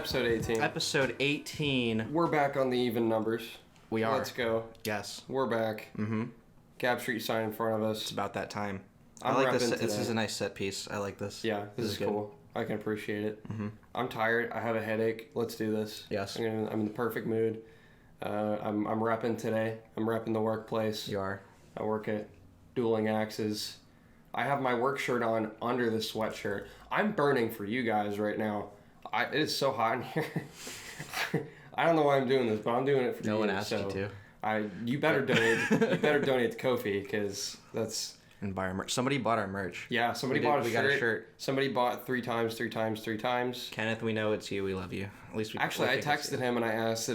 Episode 18. Episode 18. We're back on the even numbers. We are. Let's go. Yes. We're back. Mm-hmm. Gap Street sign in front of us. It's about that time. I'm I like this. repping This is today. a nice set piece. I like this. Yeah, this is good. cool. I can appreciate it. Mm-hmm. I'm tired. I have a headache. Let's do this. Yes. I'm in the perfect mood. I'm repping today. I'm repping the workplace. You are. I work at Dueling Axes. I have my work shirt on under the sweatshirt. I'm burning for you guys right now. It is so hot in here. I don't know why I'm doing this, but I'm doing it for you. No one asked you to. You better donate. You better donate to Kofi because that's. And buy our merch. Somebody bought our merch. Yeah, somebody bought a shirt. We got a shirt. Somebody bought three times. Kenneth, we know it's you. We love you. At least we. Actually, I texted him and I asked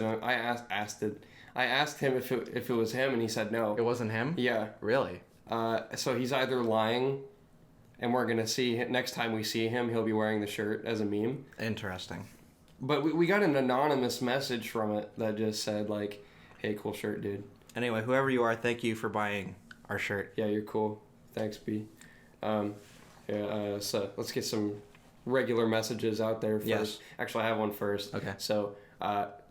him if it was him, and he said no. It wasn't him? Yeah. Really? So he's either lying, and we're gonna see him, next time we see him, he'll be wearing the shirt as a meme. Interesting. But we got an anonymous message from it that just said like, "Hey, cool shirt, dude." Anyway, whoever you are, thank you for buying our shirt. Yeah, you're cool. Thanks, B. So let's get some regular messages out there first. Yes. Actually, I have one first. Okay. So,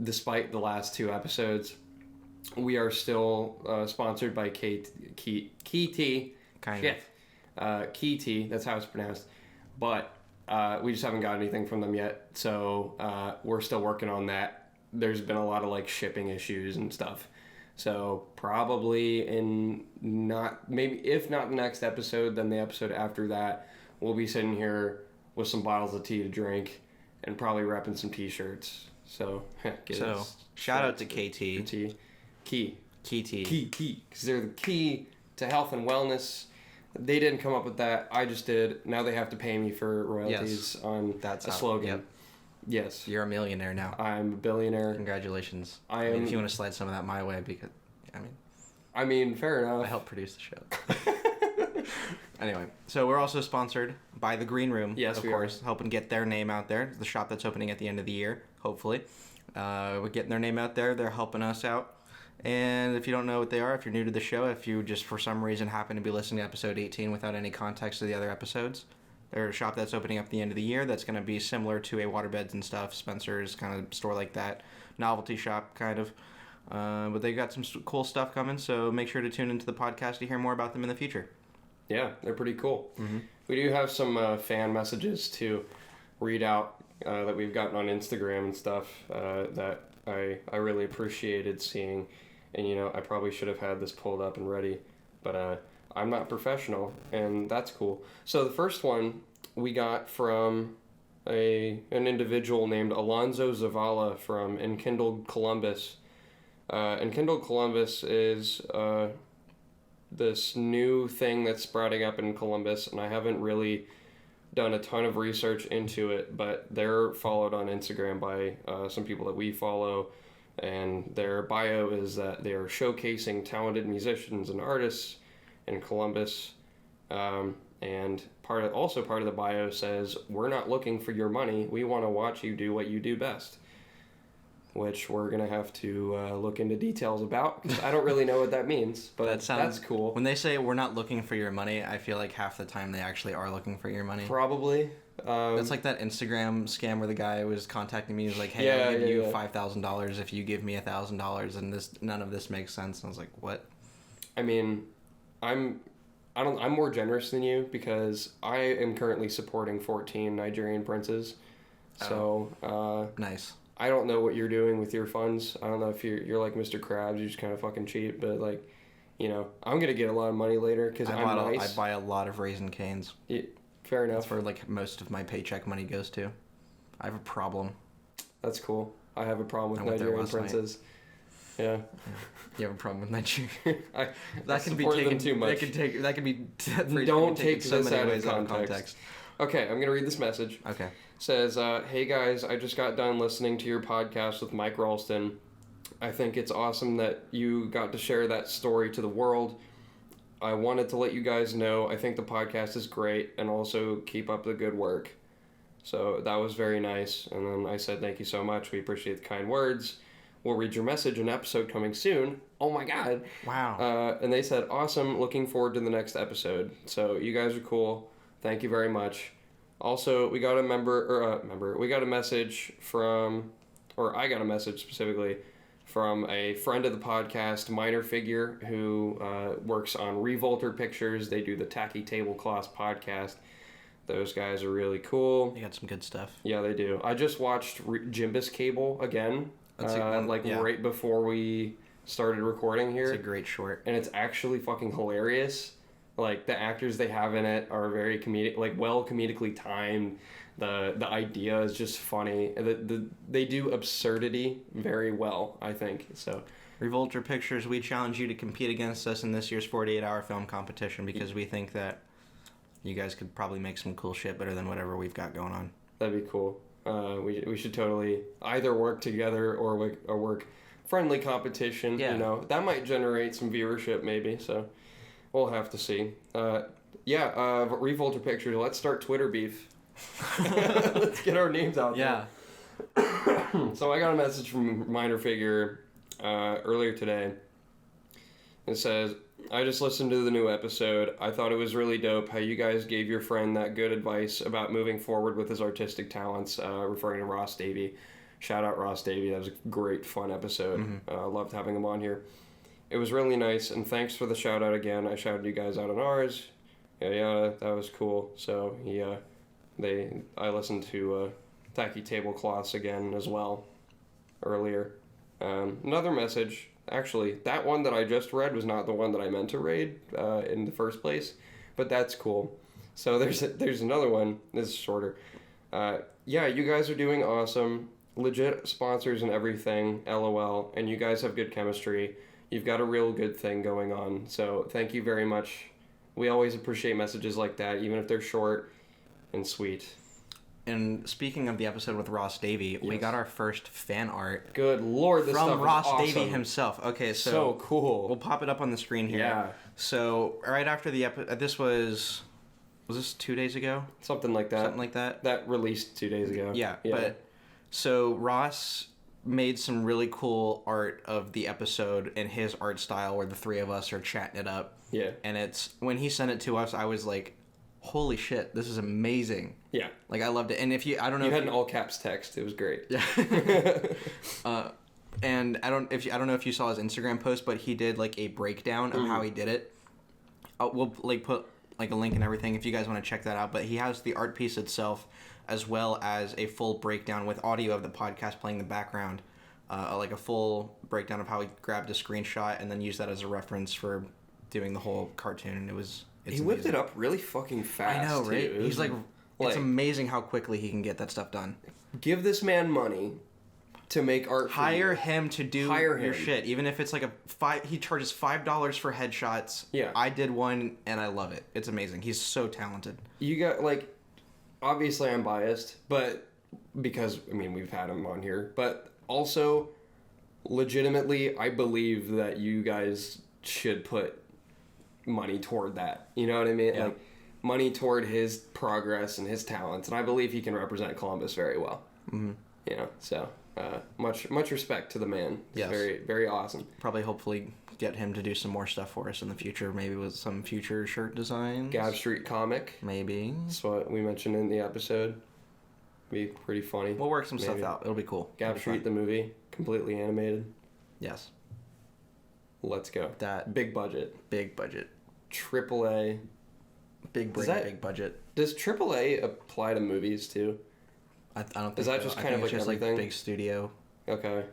despite the last two episodes, we are still sponsored by Key Tea. Kind of. Key Tea, that's how it's pronounced. But we just haven't got anything from them yet. So, we're still working on that. There's been a lot of shipping issues and stuff. So probably if not the next episode, then the episode after that, we'll be sitting here with some bottles of tea to drink and probably repping some t-shirts. So shout out to KT. Key Tea. because they're the key to health and wellness. They didn't come up with that. I just did. Now they have to pay me for royalties on That's a slogan. Yep. Yes. You're a millionaire now. I'm a billionaire. Congratulations. I mean, if you want to slide some of that my way, because I mean, fair enough. I helped produce the show. Anyway, so we're also sponsored by The Green Room. Yes, of we course, helping get their name out there. It's the shop that's opening at the end of the year, hopefully. We're getting their name out there. They're helping us out. And if you don't know what they are, if you're new to the show, if you just for some reason happen to be listening to episode 18 without any context to the other episodes, they're a shop that's opening up at the end of the year that's going to be similar to a Waterbeds and Stuff, Spencer's kind of store like that, novelty shop kind of. But they got some cool stuff coming, so make sure to tune into the podcast to hear more about them in the future. Yeah, they're pretty cool. Mm-hmm. We do have some fan messages to read out that we've gotten on Instagram and stuff that I really appreciated seeing. And, I probably should have had this pulled up and ready, but I'm not professional, and that's cool. So the first one we got from an individual named Alonzo Zavala from Enkindled Columbus. Enkindled Columbus is this new thing that's sprouting up in Columbus, and I haven't really done a ton of research into it, but they're followed on Instagram by some people that we follow, and their bio is that they are showcasing talented musicians and artists in Columbus, and part of the bio says, "We're not looking for your money. We want to watch you do what you do best," which we're gonna have to look into details about because I don't really know what that means. But that's cool. When they say we're not looking for your money, I feel like half the time they actually are looking for your money. Probably. That's like that Instagram scam where the guy was contacting me. He was like, "Hey, I'll give you $5,000 if you give me $1,000," and none of this makes sense. And I was like, "What?" I mean, I'm more generous than you because I am currently supporting 14 Nigerian princes. So nice. I don't know what you're doing with your funds. I don't know if you're like Mr. Krabs, you're just kind of fucking cheap, but I'm gonna get a lot of money later because I'm nice. I buy a lot of Raisin Canes. Yeah, fair enough. That's where most of my paycheck money goes to. I have a problem. That's cool. I have a problem with Nigerian princes. Yeah. You have a problem with Nigeria? that can be taken too much. That can be. Don't take this out of context. Okay, I'm gonna read this message. Okay. It says, "Hey guys, I just got done listening to your podcast with Mike Ralston. I think it's awesome that you got to share that story to the world. I wanted to let you guys know I think the podcast is great and also keep up the good work." So that was very nice. And then I said, "Thank you so much. We appreciate the kind words. We'll read your message, an episode coming soon." Oh my God. Wow. And they said, "Awesome. Looking forward to the next episode." So you guys are cool. Thank you very much. Also, we got a we got a message from, or I got a message specifically from a friend of the podcast, Minor Figure, who works on Revolter Pictures. They do the Tacky Tablecloth podcast. Those guys are really cool. They got some good stuff. Yeah, they do. I just watched Jimbus Cable again, right before we started recording here. It's a great short. And it's actually fucking hilarious. Like, the actors they have in it are very comedic, like, well comedically timed. The idea is just funny. They do absurdity very well, I think. So, Revolter Pictures, we challenge you to compete against us in this year's 48-hour film competition because we think that you guys could probably make some cool shit better than whatever we've got going on. That'd be cool. We should totally either work together or work friendly competition. Yeah. You know, that might generate some viewership maybe. So we'll have to see. Revolter Pictures. Let's start Twitter beef. Let's get our names out there. Yeah. So I got a message from Minor Figure earlier today. It says, I just listened to the new episode. I thought it was really dope how you guys gave your friend that good advice about moving forward with his artistic talents, referring to Ross Davey. Shout out Ross Davey. That was a great, fun episode. Mm-hmm. Loved having him on here. It was really nice, and thanks for the shout out again. I shouted you guys out on ours. Yeah, that was cool. So I listened to Tacky Tablecloths again as well earlier. Another message. Actually, that one that I just read was not the one that I meant to raid in the first place, but that's cool. So there's another one. This is shorter. Yeah, you guys are doing awesome. Legit sponsors and everything, LOL, and you guys have good chemistry. You've got a real good thing going on, so thank you very much. We always appreciate messages like that, even if they're short and sweet. And speaking of the episode with Ross Davey, we got our first fan art. Good Lord, this from stuff Ross is awesome. Davey himself. Okay, so cool. We'll pop it up on the screen here. Yeah. So right after the episode, this was this 2 days ago? Something like that. Something like that. That released 2 days ago. Yeah. But so Ross made some really cool art of the episode in his art style, where the three of us are chatting it up. Yeah. And it's when he sent it to us, I was like, holy shit, this is amazing. Yeah. Like, I loved it. And if you, I don't know. You had an all caps text. It was great. Yeah. And I don't know if you saw his Instagram post, but he did like a breakdown of how he did it. We'll like put like a link and everything if you guys want to check that out. But he has the art piece itself, as well as a full breakdown with audio of the podcast playing in the background, like a full breakdown of how he grabbed a screenshot and then used that as a reference for doing the whole cartoon. And he whipped it up really fucking fast. I know, right? Too. He's like, it's amazing how quickly he can get that stuff done. Give this man money to make art. Hire him to do your shit, even if it's like he charges $5 for headshots. Yeah, I did one and I love it. It's amazing. He's so talented. You got like, obviously I'm biased, but because I mean we've had him on here, but also legitimately I believe that you guys should put money toward that. You know what I mean? Yeah. Like money toward his progress and his talents, and I believe he can represent Columbus very well. Mm-hmm. You know, so much respect to the man. It's yes. very, very awesome. Probably hopefully get him to do some more stuff for us in the future, maybe with some future shirt designs. Gab Street comic. Maybe. That's what we mentioned in the episode. Be pretty funny. We'll work some stuff out. It'll be cool. Gab Street the movie, completely animated. Yes. Let's go. That big budget. Big budget. AAA. Big brain, big budget. Does AAA apply to movies too? I don't think Is that just kind of like everything? Like big studio. Okay.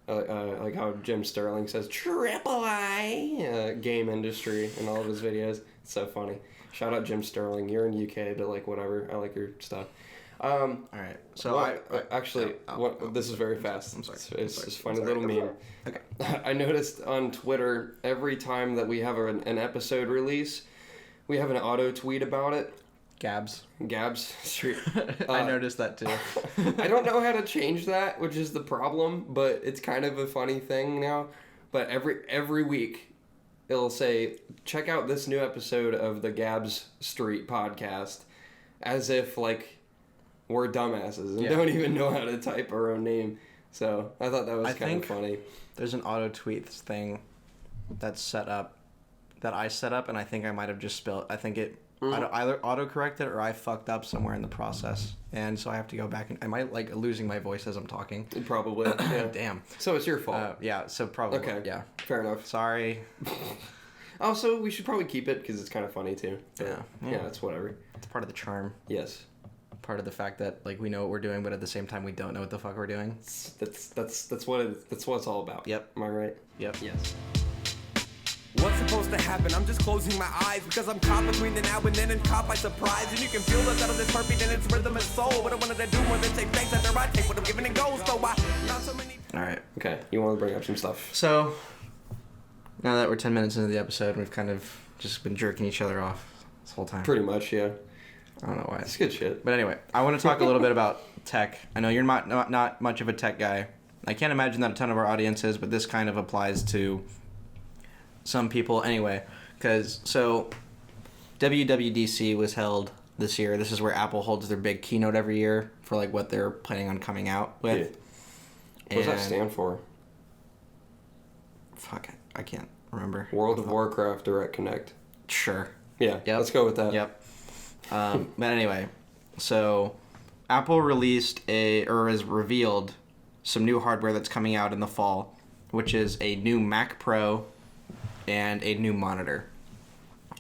Like how Jim Sterling says AAA game industry in all of his videos. It's so funny. Shout out Jim Sterling. You're in UK, but like whatever. I like your stuff. All right. So this is very fast. I'm sorry. It's just funny little meme. Okay. I noticed on Twitter every time that we have an episode release, we have an auto tweet about it. Gabs Street. I noticed that too. I don't know how to change that, which is the problem, but it's kind of a funny thing now. But every week, it'll say, check out this new episode of the Gabs Street podcast, as if like we're dumbasses and don't even know how to type our own name. So I thought that was kind of funny. There's an auto tweets thing that's set up, that I set up, and I think I might have just spelled. I think Either autocorrected or I fucked up somewhere in the process, and so I have to go back and am I like losing my voice as I'm talking? Probably. Yeah. Damn. So it's your fault. Yeah. So probably. Okay. Yeah. Fair enough. Sorry. Also, we should probably keep it because it's kind of funny too. But, yeah. It's whatever. It's part of the charm. Yes. Part of the fact that like we know what we're doing, but at the same time we don't know what the fuck we're doing. That's what it's all about. Yep. Am I right? Yep. Yes. What's supposed to happen? I'm just closing my eyes because I'm caught between the now and then and caught by surprise. And you can feel the sound of this heartbeat and its rhythm and soul. What I wanted to do more than say thanks after I take what I'm given and go. So I not so many. All right. Okay. You want to bring up some stuff? So now that we're 10 minutes into the episode, we've kind of just been jerking each other off this whole time. Pretty much, yeah. I don't know why. It's good shit. But anyway, I want to talk a little bit about tech. I know you're not much of a tech guy. I can't imagine that a ton of our audience is, but this kind of applies to some people anyway. Because, so, WWDC was held this year. This is where Apple holds their big keynote every year for, like, what they're planning on coming out with. Yeah. What does that stand for? Fuck, I can't remember. World of Warcraft Direct Connect. Sure. Yeah, Yep. Let's go with that. Yep. But anyway, so Apple has revealed some new hardware that's coming out in the fall, which is a new Mac Pro and a new monitor.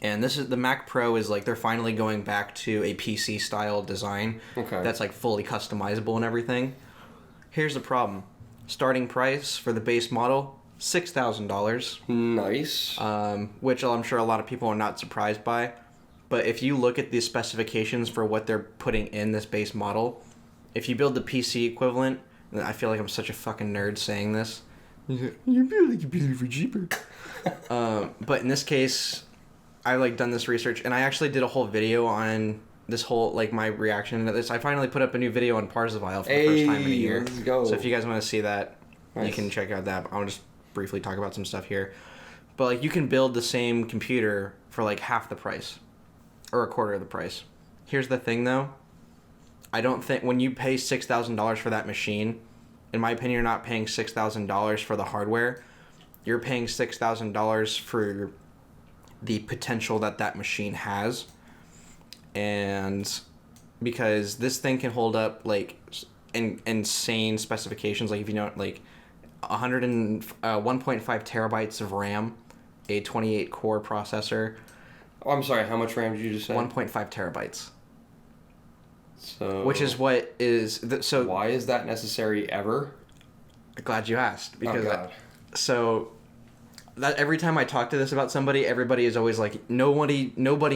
And the Mac Pro is like they're finally going back to a PC style design. Okay. That's like fully customizable and everything. Here's the problem. Starting price for the base model, $6,000. Nice. Which I'm sure a lot of people are not surprised by. But if you look at the specifications for what they're putting in this base model, if you build the PC equivalent, and I feel like I'm such a fucking nerd saying this, you build like a computer for cheaper. But in this case, I like done this research, and I actually did a whole video on this whole like my reaction to this. I finally put up a new video on Parzival for the first time in a year. Let's go. So if you guys want to see that, Nice. you can check out that. I'll just briefly talk about some stuff here. But like you can build the same computer for like half the price. Or a quarter of the price. Here's the thing, though. I don't think when you pay $6,000 for that machine, in my opinion, you're not paying $6,000 for the hardware. You're paying $6,000 for the potential that machine has, and because this thing can hold up like insane specifications, like if you know like 1.5 terabytes of RAM, a 28 core processor. Oh, I'm sorry, how much RAM did you just say? 1.5 terabytes. So, Which is what is... so why is that necessary ever? glad you asked. Because oh, God. So that every time I talk to this about somebody, everybody is always like, nobody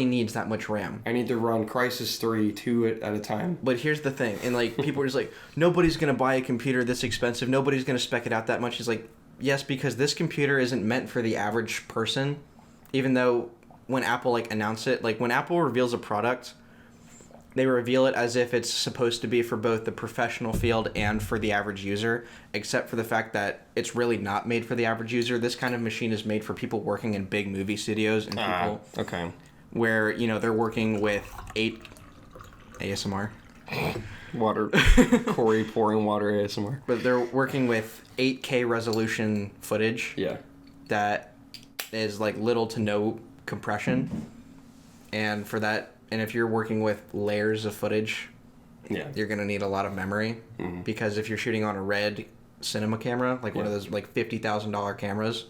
needs that much RAM. I need to run Crysis 3 2 at a time. But here's the thing. And like people are just like, nobody's going to buy a computer this expensive. Nobody's going to spec it out that much. It's like, yes, because this computer isn't meant for the average person. Even though... when Apple like announced it, like when Apple reveals a product, they reveal it as if it's supposed to be for both the professional field and for the average user, except for the fact that it's really not made for the average user. This kind of machine is made for people working in big movie studios and people Okay. where, you know, they're working with 8 ASMR. Water. Cory pouring water ASMR. But they're working with 8K resolution footage. Yeah. That is like little to no compression, and for that, and if you're working with layers of footage, Yeah. you're gonna need a lot of memory, because if you're shooting on a red cinema camera, like one of those like $50,000 cameras,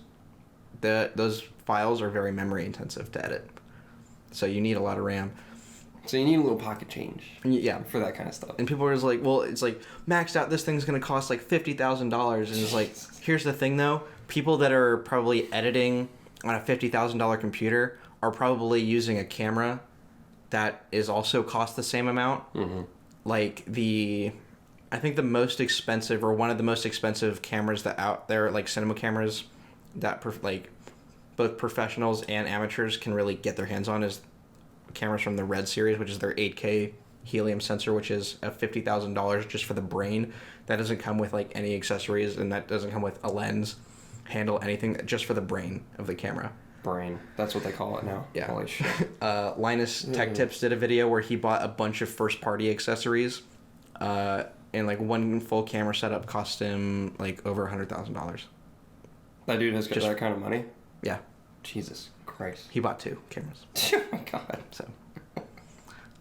those files are very memory intensive to edit, so you need a lot of RAM. So you need a little pocket change. Yeah, for that kind of stuff. and people are just like, well, it's like maxed out. This thing's gonna cost like $50,000, and it's like, here's the thing though, people that are probably editing on a $50,000 computer are probably using a camera that is also cost the same amount. Like I think the most expensive, or one of the most expensive cameras that out there, like cinema cameras that like both professionals and amateurs can really get their hands on, is cameras from the Red series, which is their 8K helium sensor, which is a $50,000 just for the brain. That doesn't come with like any accessories, and that doesn't come with a lens, handle, anything, just for the brain of the camera. Brain. That's what they call it now. Yeah. Holy shit. Linus Tech Tips did a video where he bought a bunch of first-party accessories, and like one full camera setup cost him like over $100,000. That dude has got that kind of money? Yeah, Jesus Christ. he bought 2 cameras. Oh my God. So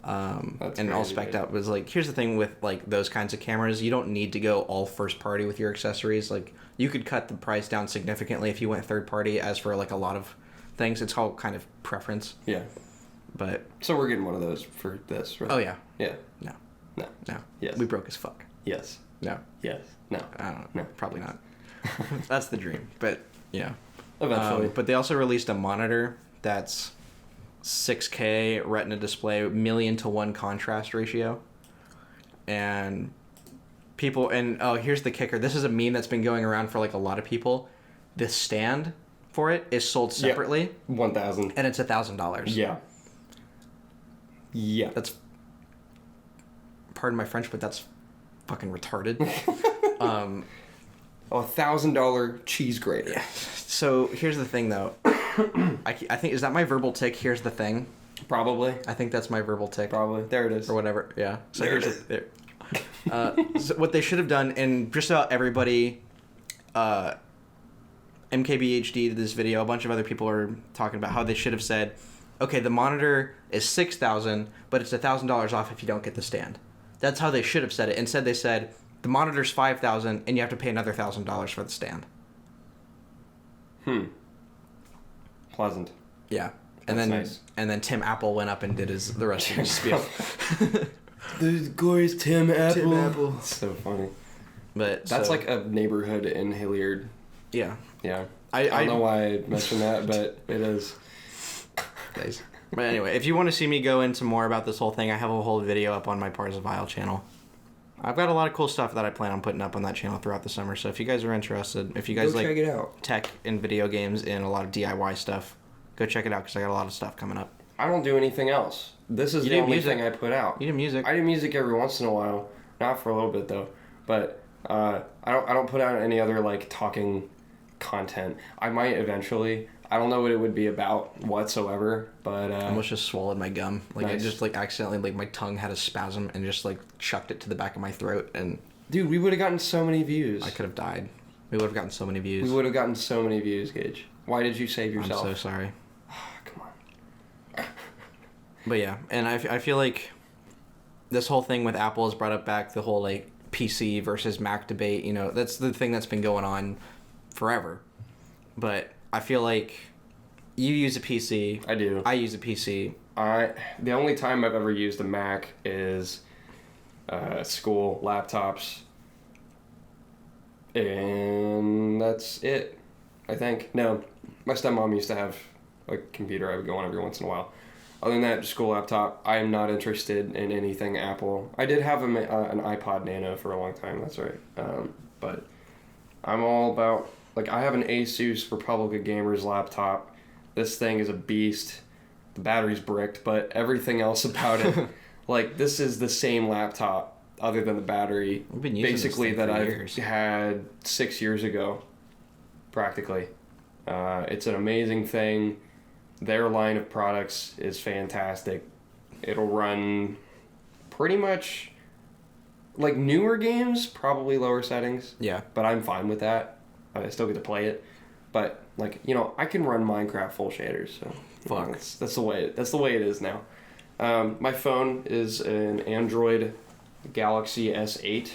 and all spec'd out. Was like, here's the thing with like those kinds of cameras, you don't need to go all first party with your accessories. Like, you could cut the price down significantly if you went third party. As for like a lot of things, it's all kind of preference. Yeah. But so we're getting one of those for this, right? Oh yeah. Yeah. No. No. No. Yes. We broke as fuck. Yes. No. Yes. No. I don't know. No. Probably not. That's the dream. But yeah. Eventually. But they also released a monitor that's 6K Retina display, 1,000,000:1 contrast ratio. And people, and oh, here's the kicker. This is a meme that's been going around for like a lot of people. The stand for it is sold separately. 1,000. And it's $1,000. Yeah. Yeah. That's, pardon my French, but that's fucking retarded. $1,000 cheese grater. Yeah. So here's the thing, though. I think, is that my verbal tick? Here's the thing. Probably. I think that's my verbal tick. Probably. There it is. Or whatever. Yeah. So There it here's is. there. So what they should have done, and just about everybody, MKBHD did this video. A bunch of other people are talking about how they should have said, okay, the monitor is $6,000, but it's $1,000 off if you don't get the stand. That's how they should have said it. Instead, they said the monitor's $5,000 and you have to pay another $1,000 for the stand. Pleasant. Yeah. That's nice. And then Tim Apple went up and did the rest of his spiel. The glorious Tim Apple. Tim Apple. It's so funny. But That's so, like a neighborhood in Hilliard. yeah. Yeah. I don't know why I mentioned that, but it is. Guys. But anyway, if you want to see me go into more about this whole thing, I have a whole video up on my Parzavile channel. I've got a lot of cool stuff that I plan on putting up on that channel throughout the summer. So if you guys are interested, if you guys Go like check it out. tech and video games and a lot of DIY stuff, go check it out because I got a lot of stuff coming up. I don't do anything else. This is You the do only music. thing I put out. You do music. I do music every once in a while, not for a little bit though. But I don't put out any other like talking content. I might eventually. I don't know what it would be about whatsoever, but I almost just swallowed my gum. Like Nice. I just like accidentally, like my tongue had a spasm and just like chucked it to the back of my throat, and dude, we would have gotten so many views. I could have died. We would have gotten so many views. We would have gotten so many views, Gage. Why did you save I'm yourself? so sorry. Come on. But yeah, and I feel like this whole thing with Apple has brought up back the whole like PC versus Mac debate. You know, that's the thing that's been going on forever. But I feel like you use a PC. I do. I use a PC. The only time I've ever used a Mac is school laptops, and that's it. I think. No, my stepmom used to have a computer I would go on every once in a while. Other than that, school laptop. I am not interested in anything Apple. I did have an iPod Nano for a long time. That's right. But I'm all about, like, I have an Asus Republica Gamers laptop. This thing is a beast. The battery's bricked, but everything else about it, like, this is the same laptop other than the battery. We've been using basically this thing that for I've years. had 6 years ago, practically. It's an amazing thing. Their line of products is fantastic. It'll run pretty much like newer games, probably lower settings. Yeah. But I'm fine with that. I still get to play it. But like, you know, I can run Minecraft full shaders, so you know, that's the way it is now. My phone is an Android Galaxy S8.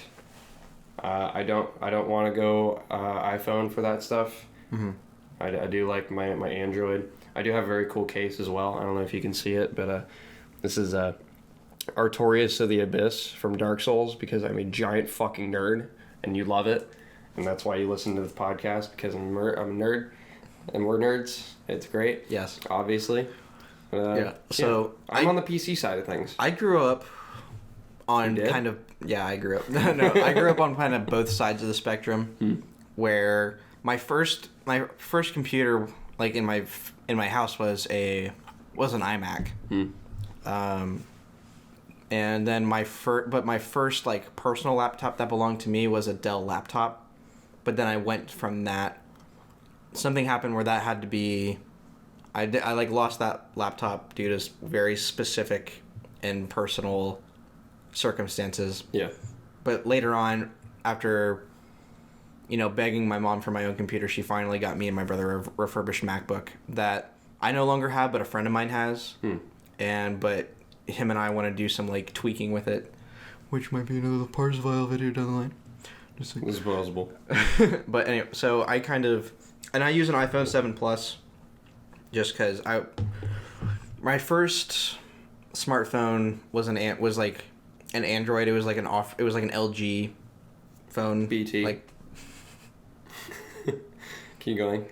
I don't want to go iPhone for that stuff. Mm-hmm. I do like my Android. I do have a very cool case as well. I don't know if you can see it, but this is Artorias of the Abyss from Dark Souls, because I'm a giant fucking nerd, and you love it, and that's why you listen to this podcast, because I'm a nerd, and we're nerds. It's great. Yes. Obviously. Yeah. So I'm on the PC side of things. I grew up on You did? kind of I grew up. No, I grew up on kind of both sides of the spectrum, where my first computer, like in my house, was an iMac. And then my first like personal laptop that belonged to me was a Dell laptop. But then I went from that. Something happened where that had to be. I like lost that laptop due to very specific and personal circumstances. Yeah. But later on, after, you know, begging my mom for my own computer, she finally got me and my brother a refurbished MacBook that I no longer have, but a friend of mine has. But him and I want to do some like tweaking with it, which might be another Parsifal video down the line. Just like, It's possible. but anyway, so I use an iPhone 7 Plus, just because my first smartphone was like an Android. It was like an LG phone. BT. Like, Keep going.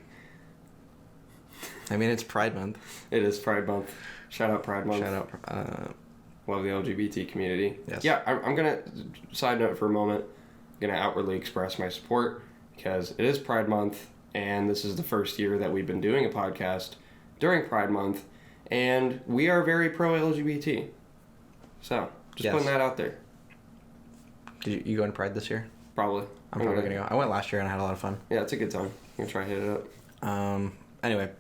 I mean, it's Pride Month. It is Pride Month. Shout out Pride Month. Shout out. Love the LGBT community. Yes. Yeah, I'm going to, side note for a moment, I'm going to outwardly express my support because it is Pride Month, and this is the first year that we've been doing a podcast during Pride Month, and we are very pro-LGBT. So, just putting that out there. Did you go in Pride this year? Probably. I'm probably going to go. I went last year and I had a lot of fun. Yeah, it's a good time. I'm going to try to hit it up. Anyway,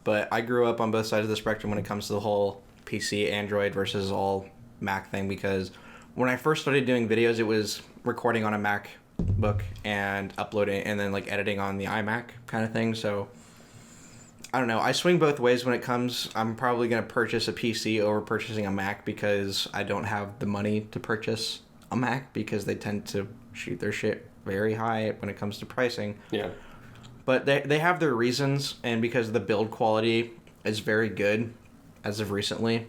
but I grew up on both sides of the spectrum when it comes to the whole PC, Android versus all Mac thing, because when I first started doing videos, it was recording on a MacBook and uploading and then like editing on the iMac kind of thing. So I don't know. I swing both ways when it comes. I'm probably going to purchase a PC over purchasing a Mac because I don't have the money to purchase a Mac because they tend to shoot their shit very high when it comes to pricing. Yeah. But they have their reasons, and because the build quality is very good as of recently,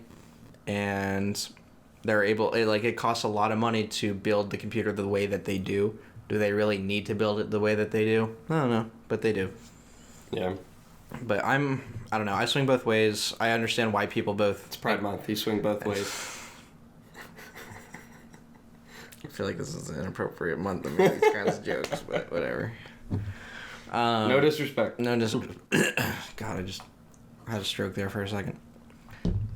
and they're able, it costs a lot of money to build the computer the way that they do. Do they really need to build it the way that they do? I don't know, but they do. Yeah. But I don't know, I swing both ways. I understand why people both... It's Pride Month. You swing both ways. I feel like this is an inappropriate month to make these kinds of jokes, but whatever. No disrespect. No, just... God, I just had a stroke there for a second.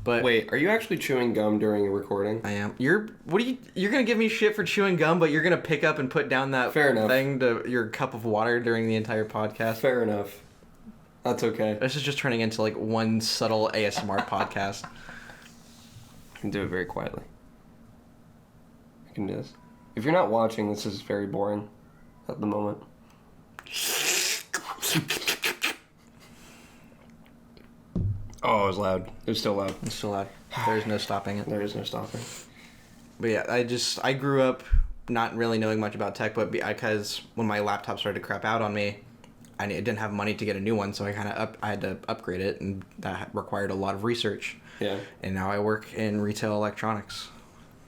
But Wait, are you actually chewing gum during a recording? I am. You're gonna give me shit for chewing gum, but you're gonna pick up and put down that Fair enough. thing to your cup of water during the entire podcast. Fair enough. That's okay. This is just turning into like one subtle ASMR podcast. I can do it very quietly. I can do this. If you're not watching, this is very boring at the moment. Oh, it was loud. It was still loud. It's still loud. There's no stopping it. There is no stopping. But yeah, I grew up not really knowing much about tech, but because when my laptop started to crap out on me, I didn't have money to get a new one, so I had to upgrade it, and that required a lot of research. Yeah. And now I work in retail electronics.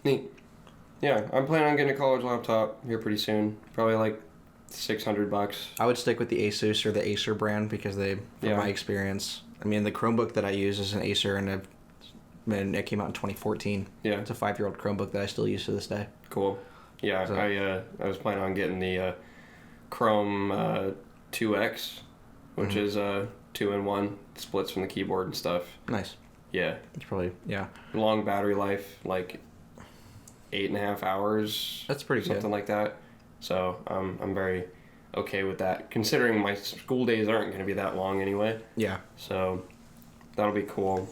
Neat. Yeah, I'm planning on getting a college laptop here pretty soon. Probably like $600. I would stick with the Asus or the Acer brand because from Yeah. my experience, I mean, the Chromebook that I use is an Acer, and it came out in 2014. Yeah. It's a 5-year-old Chromebook that I still use to this day. Cool. Yeah, So- I was planning on getting the Chrome 2X, which is 2-in-1, splits from the keyboard and stuff. Nice. Yeah. It's probably, yeah. Long battery life, like 8.5 hours. That's pretty something good. like that. So I'm very okay with that, considering my school days aren't going to be that long anyway. Yeah. So that'll be cool.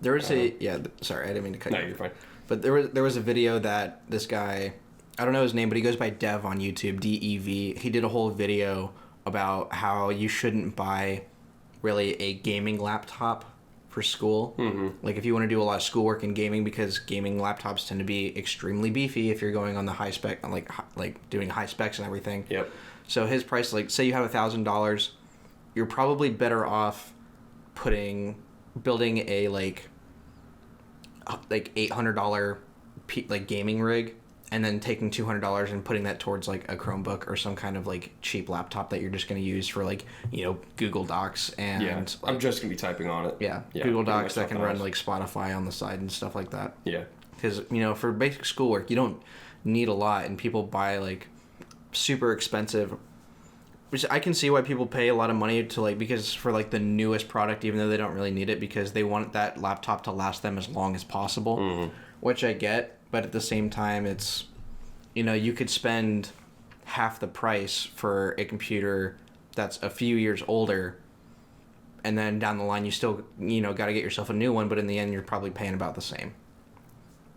There was sorry, I didn't mean to cut you. No, you're fine. But there was a video that this guy, I don't know his name, but he goes by Dev on YouTube, DEV. He did a whole video about how you shouldn't buy really a gaming laptop for school. Mm-hmm. Like if you want to do a lot of schoolwork in gaming, because gaming laptops tend to be extremely beefy if you're going on the high spec, like doing high specs and everything. Yep. So his price, like say you have $1,000, you're probably better off building a like $800 like gaming rig, and then taking $200 and putting that towards like a Chromebook or some kind of like cheap laptop that you're just going to use for like, Google Docs and Yeah. like, I'm just going to be typing on it. yeah, Yeah, Google pretty Docs much that can nothing run else. like Spotify on the side and stuff like that. Yeah. Because for basic schoolwork, you don't need a lot, and people buy like super expensive. Which I can see why people pay a lot of money to because for like the newest product, even though they don't really need it, because they want that laptop to last them as long as possible. Mm-hmm. Which I get, but at the same time, it's you could spend half the price for a computer that's a few years older, and then down the line you still got to get yourself a new one, but in the end you're probably paying about the same.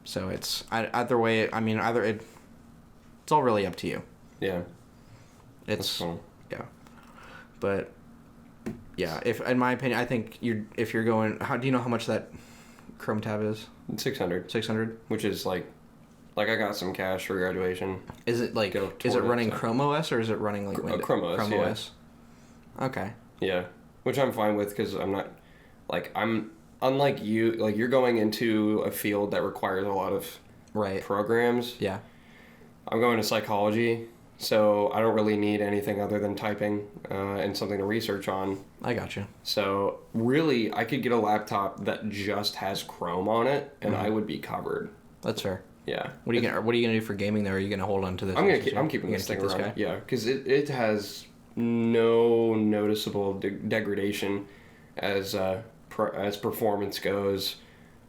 So it's either way. I mean, it's all really up to you. Yeah. It's That's cool. yeah, but yeah. If in my opinion, I think if you're going, how do you know how much that Chrome tab is? 600. 600. Which is like I got some cash for graduation. Is it like is it running Chrome OS or is it running like Windows? Chrome OS. Chrome OS. Okay. Yeah, which I'm fine with because I'm not I'm unlike you. Like you're going into a field that requires a lot of programs. Yeah. I'm going to psychology, so I don't really need anything other than typing and something to research on. I got you. So really, I could get a laptop that just has Chrome on it, and I would be covered. That's fair. Yeah. What are you gonna do for gaming though? Are you gonna hold on to this? I'm keeping this thing around. Yeah, because it has no noticeable degradation as performance goes.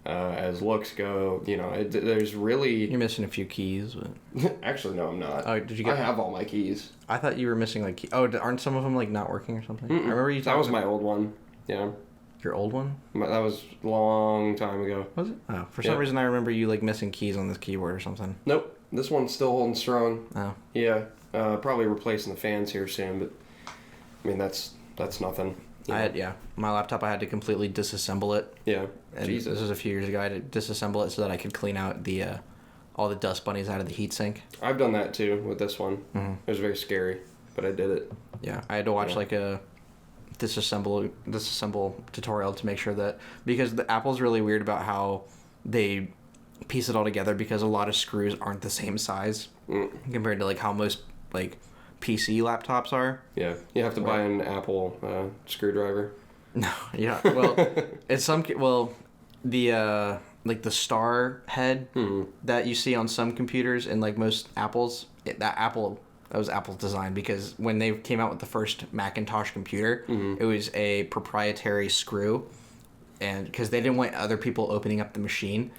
As looks go, there's really... You're missing a few keys. But... Actually, no, I'm not. Oh, did you get... I have all my keys. I thought you were missing, like... aren't some of them, like, not working or something? Mm-mm. I remember you talking That was my old one. Yeah. Your old one? That was a long time ago. Was it? Oh, for some reason I remember you, like, missing keys on this keyboard or something. Nope. This one's still holding strong. Oh. Yeah. Probably replacing the fans here soon, but... I mean, that's nothing. My laptop, I had to completely disassemble it. Yeah. And Jesus. This was a few years ago. I had to disassemble it so that I could clean out the all the dust bunnies out of the heatsink. I've done that too with this one. Mm-hmm. It was very scary, but I did it. Yeah, I had to watch like a disassemble tutorial to make sure that, because the Apple's really weird about how they piece it all together, because a lot of screws aren't the same size compared to like how most like PC laptops are. Yeah, you have to buy an Apple screwdriver. No, yeah. Well, the like the star head that you see on some computers and like most Apples, that was Apple's design, because when they came out with the first Macintosh computer, it was a proprietary screw, and because they didn't want other people opening up the machine,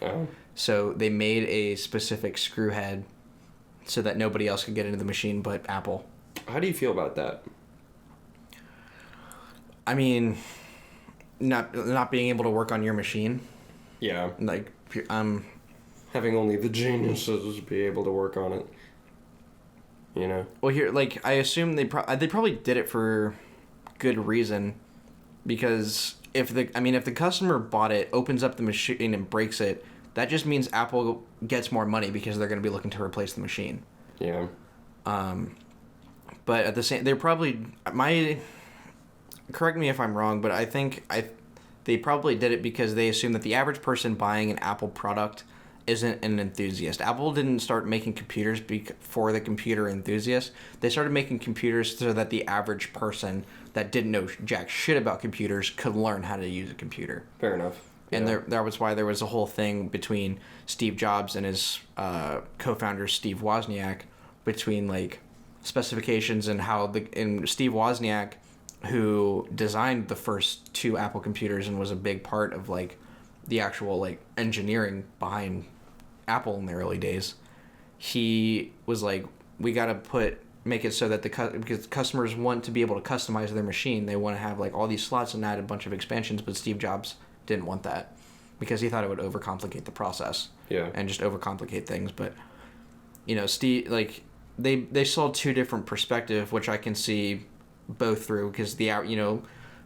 so they made a specific screw head so that nobody else could get into the machine but Apple. How do you feel about that? I mean, not being able to work on your machine. Yeah. Like, having only the geniuses be able to work on it. You know. Well, here, like, I assume they probably did it for good reason, because if the customer bought it, opens up the machine and breaks it, that just means Apple gets more money because they're going to be looking to replace the machine. Yeah. But at the same, they're probably correct me if I'm wrong, but I think they probably did it because they assume that the average person buying an Apple product isn't an enthusiast. Apple didn't start making computers for the computer enthusiast. They started making computers so that the average person that didn't know jack shit about computers could learn how to use a computer. Fair enough. And that was why there was a whole thing between Steve Jobs and his co-founder Steve Wozniak, between like specifications and how Steve Wozniak, who designed the first two Apple computers and was a big part of like the actual like engineering behind Apple in the early days, he was like, we got to make it so that because customers want to be able to customize their machine, they want to have like all these slots and add a bunch of expansions, but Steve Jobs didn't want that because he thought it would overcomplicate the process. Yeah. And just overcomplicate things. But Steve, like, they saw two different perspectives, which I can see both through, because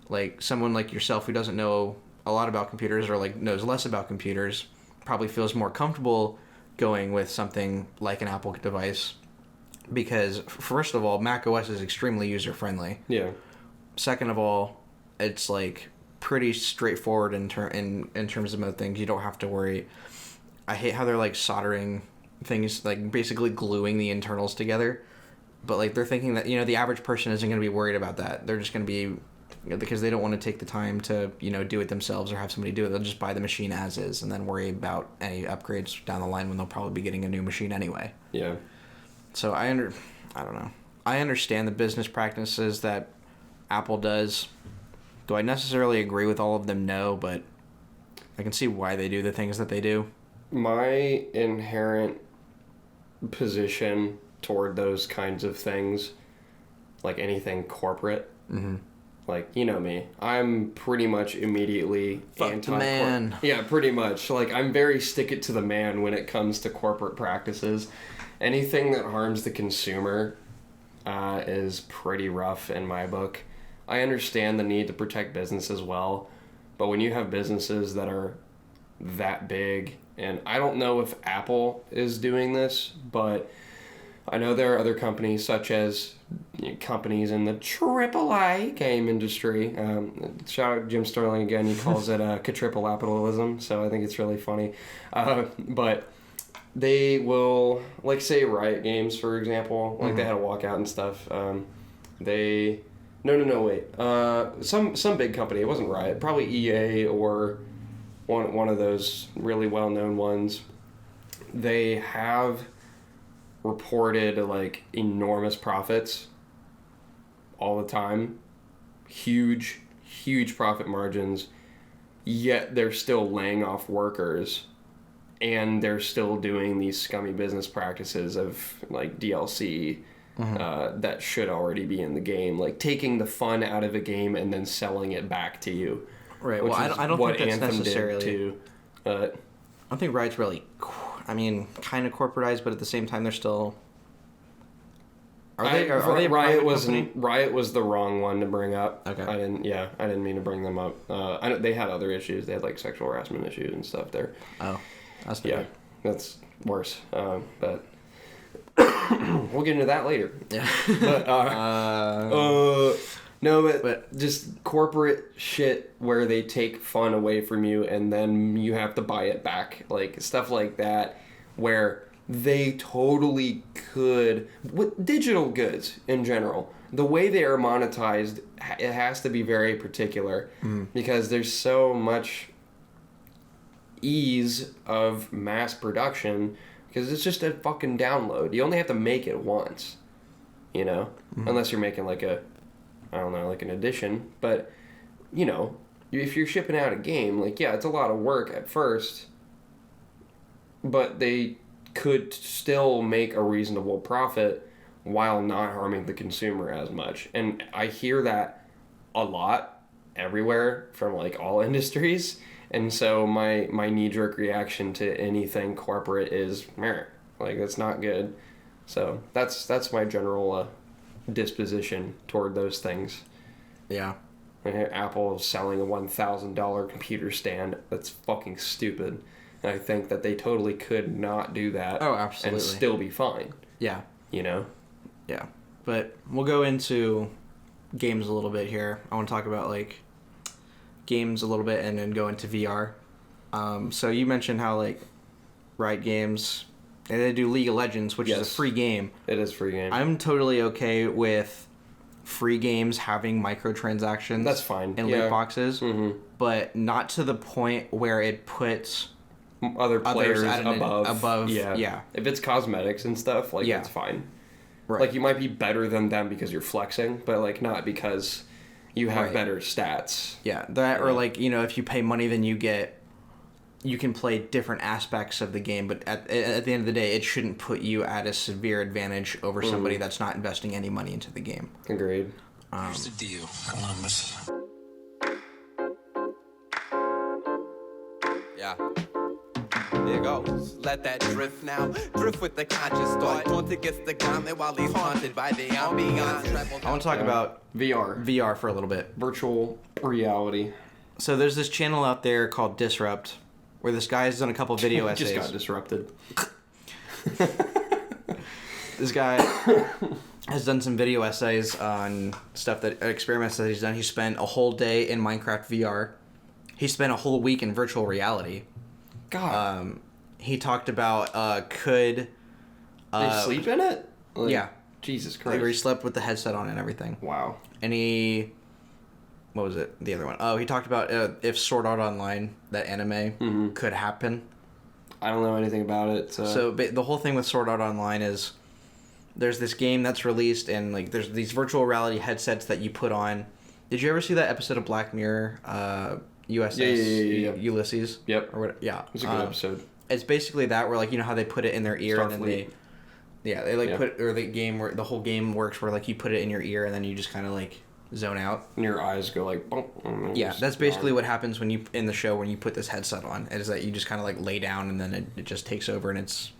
like someone like yourself who doesn't know a lot about computers, or like knows less about computers, probably feels more comfortable going with something like an Apple device, because first of all, Mac OS is extremely user friendly. Yeah. Second of all, it's like pretty straightforward in terms of most things. You don't have to worry. I hate how they're like soldering things, like basically gluing the internals together, but like they're thinking that the average person isn't going to be worried about that. They're just going to be, because they don't want to take the time to do it themselves or have somebody do it. They'll just buy the machine as is and then worry about any upgrades down the line when they'll probably be getting a new machine anyway. Yeah. So I don't know. I understand the business practices that Apple does. Do I necessarily agree with all of them? No, but I can see why they do the things that they do. My inherent position toward those kinds of things, like anything corporate, like, you know me, I'm pretty much immediately anti-man. Yeah, pretty much. Like, I'm very stick it to the man when it comes to corporate practices. Anything that harms the consumer is pretty rough in my book. I understand the need to protect business as well, but when you have businesses that are that big. And I don't know if Apple is doing this, but I know there are other companies, such as companies in the AAA game industry. Shout out Jim Sterling again. He calls it quadrupleapitalism, so I think it's really funny. But they will, like, say Riot Games, for example, like they had a walkout and stuff. Some big company. It wasn't Riot. Probably EA or one of those really well-known ones. They have reported like enormous profits all the time, huge profit margins, yet they're still laying off workers, and they're still doing these scummy business practices of like DLC that should already be in the game, like taking the fun out of a game and then selling it back to you. Right. Well, I don't think that's Anthem necessarily. Did to, I don't think Riot's really. I mean, kind of corporatized, but at the same time, they're still. Are they a Riot private was company? Riot was the wrong one to bring up. Okay. I didn't mean to bring them up. They had other issues. They had like sexual harassment issues and stuff there. Oh, that's Yeah, that's worse. But we'll get into that later. Yeah. But but just corporate shit where they take fun away from you and then you have to buy it back, like stuff like that, where they totally could, with digital goods in general, the way they are monetized, it has to be very particular because there's so much ease of mass production because it's just a fucking download. You only have to make it once, unless you're making like like an edition. But, if you're shipping out a game, like, yeah, it's a lot of work at first, but they could still make a reasonable profit while not harming the consumer as much. And I hear that a lot everywhere from like all industries. And so my knee-jerk reaction to anything corporate is, meh, like, that's not good. So that's my general disposition toward those things. Yeah. Apple selling a $1,000 computer stand, that's fucking stupid. And I think that they totally could not do that. Oh, absolutely. And still be fine. Yeah. Yeah. But we'll go into games a little bit here. I want to talk about like games a little bit and then go into VR. So you mentioned how like Riot Games, they do League of Legends, which is a free game. It is a free game. I'm totally okay with free games having microtransactions. That's fine. And loot boxes, but not to the point where it puts other players above. Yeah. If it's cosmetics and stuff, like, it's fine. Right. Like, you might be better than them because you're flexing, but like not because you have better stats. Yeah, that or like, if you pay money, then you can play different aspects of the game, but at the end of the day, it shouldn't put you at a severe advantage over somebody that's not investing any money into the game. Agreed. Here's the deal, Columbus. Yeah. There goes. Let that drift now. Drift with the conscious thought. Drawn against the garment while he's haunted by the ambiance. I want to talk about VR for a little bit. Virtual reality. So there's this channel out there called Disrupt, where this guy has done a couple video essays. Just got disrupted. This guy has done some video essays on experiments that he's done. He spent a whole day in Minecraft VR. He spent a whole week in virtual reality. God. He talked about could they sleep in it? Like, yeah. Jesus Like Christ. where he slept with the headset on and everything. Wow. And what was it? The other one. Oh, he talked about if Sword Art Online, that anime, could happen. I don't know anything about it. So the whole thing with Sword Art Online is there's this game that's released and like there's these virtual reality headsets that you put on. Did you ever see that episode of Black Mirror, USS Ulysses? Yep. Or what? Yeah. It was a good episode. It's basically that where like how they put it in their ear and then Starfleet. they put or the game where the whole game works where like you put it in your ear and then you just kind of like zone out. And your eyes go like bump. Yeah, that's basically what happens when you put this headset on. Is that you just kind of like lay down and then it just takes over and it's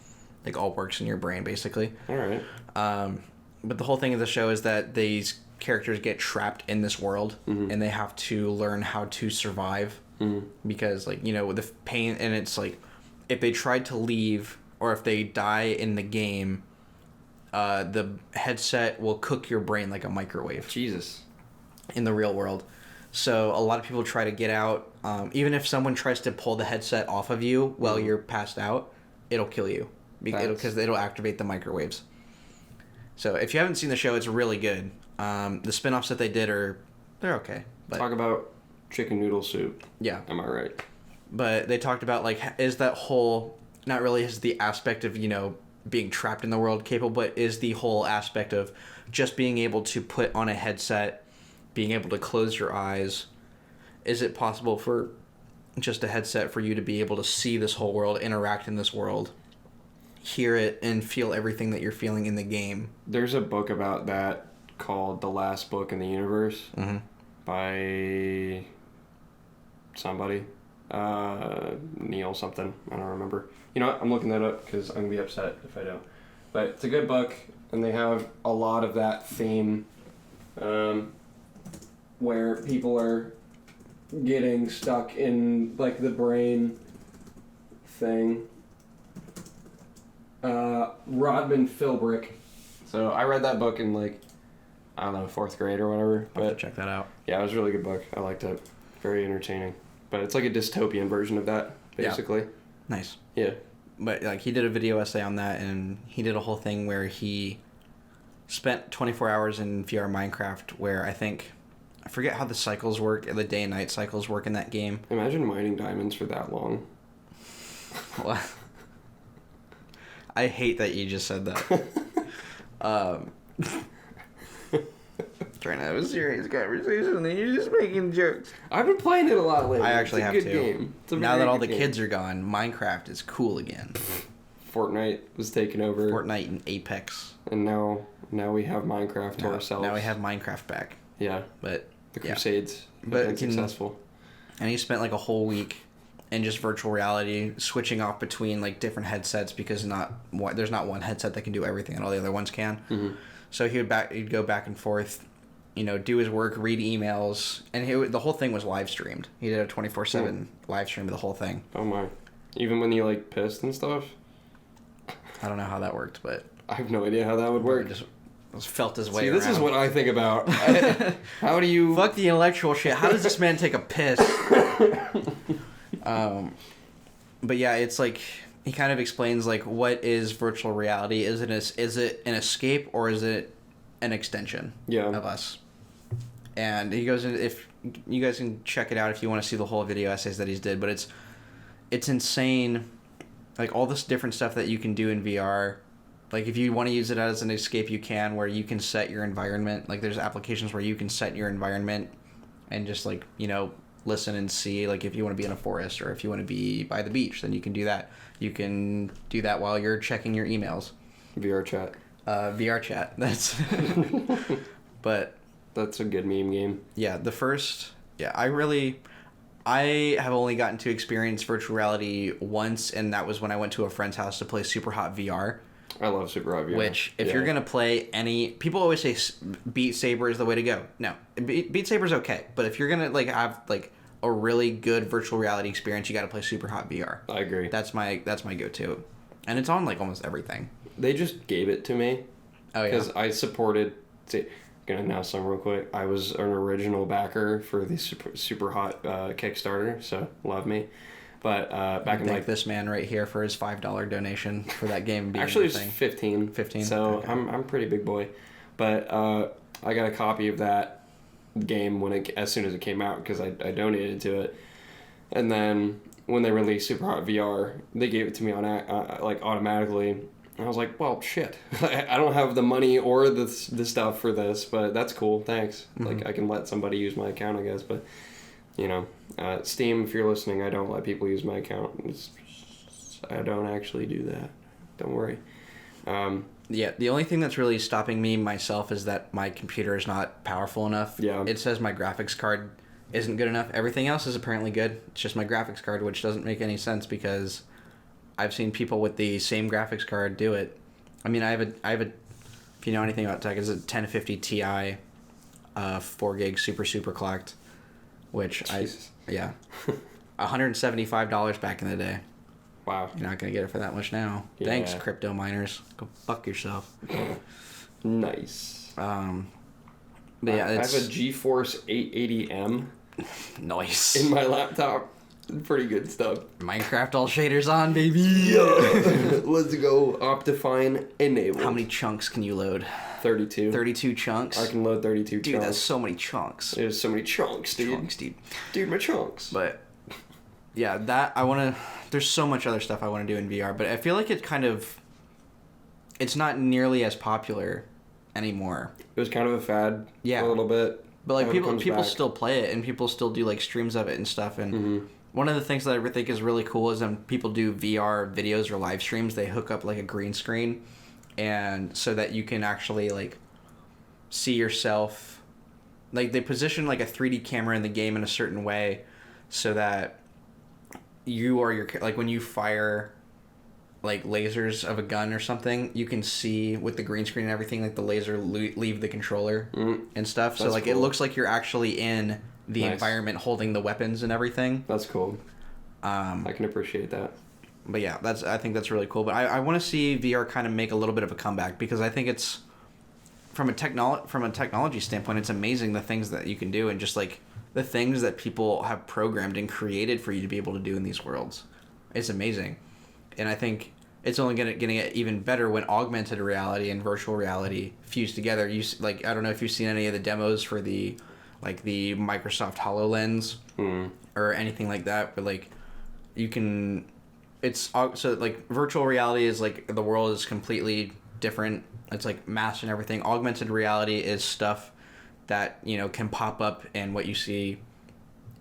like all works in your brain basically. All right. But the whole thing of the show is that these characters get trapped in this world, and they have to learn how to survive, because, like, you know, with the pain, and it's like, if they tried to leave, or if they die in the game, the headset will cook your brain like a microwave. Jesus. In the real world. So a lot of people try to get out. Even if someone tries to pull the headset off of you while you're passed out, it'll kill you. Because it'll activate the microwaves. So if you haven't seen the show, it's really good. The spin-offs that they did they're okay. But, talk about chicken noodle soup. Yeah. Am I right? But they talked about, like, is that whole, not really is the aspect of, you know, being trapped in the world capable, but is the whole aspect of just being able to put on a headset, being able to close your eyes. Is it possible for just a headset for you to be able to see this whole world, interact in this world, hear it, and feel everything that you're feeling in the game? There's a book about that called The Last Book in the Universe by somebody. Neil something. I don't remember. You know what? I'm looking that up because I'm going to be upset if I don't. But it's a good book, and they have a lot of that theme where people are getting stuck in, like, the brain thing. Rodman Philbrick. So I read that book in, like, I don't know, 4th grade or whatever. I'll have to check that out. Yeah, it was a really good book. I liked it. Very entertaining. But it's like a dystopian version of that, basically. Yeah. Nice. Yeah. But, like, he did a video essay on that, and he did a whole thing where he spent 24 hours in VR Minecraft, where I forget how the cycles work, the day and night cycles work in that game. Imagine mining diamonds for that long. Well, I hate that you just said that. Trying to have a serious conversation, and you're just making jokes. I've been playing it a lot lately. I actually have it's a to. good game. It's a now that all the game. kids are gone, Minecraft is cool again. Fortnite was taken over. Fortnite and Apex. And now we have Minecraft to ourselves. Now we have Minecraft back. Yeah. But the Crusades have been successful. And he spent like a whole week in just virtual reality, switching off between like different headsets because there's not one headset that can do everything and all the other ones can. Mm-hmm. So he'd go back and forth, you know, do his work, read emails, and the whole thing was live streamed. He did a 24/7 live stream of the whole thing. Oh my! Even when you like pissed and stuff. I don't know how that worked, but I have no idea how that would work. Just felt his way. See, this around. is what I think about. How do you fuck the intellectual shit? How does this man take a piss? But yeah, it's like he kind of explains like what is virtual reality? Is it an escape or is it an extension of us? And he goes in. If you guys can check it out if you want to see the whole video essays that he's did, but it's insane. Like all this different stuff that you can do in VR. Like if you want to use it as an escape, you can, where you can set your environment. Like there's applications where you can set your environment and just like, you know, listen and see. Like if you want to be in a forest or if you want to be by the beach, then you can do that. You can do that while you're checking your emails. VR chat. VR chat. That's. But. That's a good meme game. Yeah, I have only gotten to experience virtual reality once, and that was when I went to a friend's house to play Super Hot VR. I love Super Hot VR. Which, if you're going to play people always say Beat Saber is the way to go. No, Beat Saber's okay, but if you're going to like have like a really good virtual reality experience, you got to play Super Hot VR. I agree. That's my go-to. And it's on like almost everything. They just gave it to me. Oh, yeah. Because I supported... Gonna announce some real quick. I was an original backer for the super hot Kickstarter, so love me. But back in like this man right here for his $5 donation for that game. Being actually, it's 15. 15. So okay. I'm a pretty big boy, but I got a copy of that game as soon as it came out because I donated to it, and then when they released Super Hot VR, they gave it to me on like automatically. I was like, well, shit. I don't have the money or the stuff for this, but that's cool. Thanks. Mm-hmm. Like, I can let somebody use my account, I guess. But, you know, Steam, if you're listening, I don't let people use my account. I don't actually do that. Don't worry. Yeah, the only thing that's really stopping me myself is that my computer is not powerful enough. Yeah. It says my graphics card isn't good enough. Everything else is apparently good. It's just my graphics card, which doesn't make any sense because... I've seen people with the same graphics card do it. I mean, I have a if you know anything about tech, it's a 1050 Ti 4 gig super clocked, which Jesus. $175 back in the day. Wow. You're not gonna get it for that much now. Yeah. Thanks, crypto miners. Go fuck yourself. Nice. But yeah, I have a GeForce 880M nice. in my laptop. Pretty good stuff. Minecraft all shaders on, baby. Yeah. Let's go. Optifine enabled. How many chunks can you load? 32. 32 chunks. I can load 32 Dude, chunks. that's so many chunks. There's so many chunks, dude. Chunks, dude. Dude, my chunks. But yeah, that I want to. There's so much other stuff I want to do in VR, but I feel like it's not nearly as popular anymore. It was kind of a fad for a little bit. But like Now it comes people back. still play it, and people still do like streams of it and stuff. And one of the things that I think is really cool is when people do VR videos or live streams, they hook up like a green screen, and so that you can actually like see yourself. Like they position like a 3D camera in the game in a certain way, so that you or your like when you fire like lasers of a gun or something, you can see with the green screen and everything like the laser leave the controller and stuff. So That's like cool. it looks like you're actually in the environment holding the weapons and everything. That's cool. I can appreciate that. But yeah, I think that's really cool. But I want to see VR kind of make a little bit of a comeback, because I think it's from a technology standpoint, it's amazing the things that you can do, and just like the things that people have programmed and created for you to be able to do in these worlds. It's amazing. And I think it's only going to get even better when augmented reality and virtual reality fuse together. I don't know if you've seen any of the demos for the Microsoft HoloLens or anything like that, but like you can, so like virtual reality is like the world is completely different. It's like mask and everything. Augmented reality is stuff that, you know, can pop up and what you see.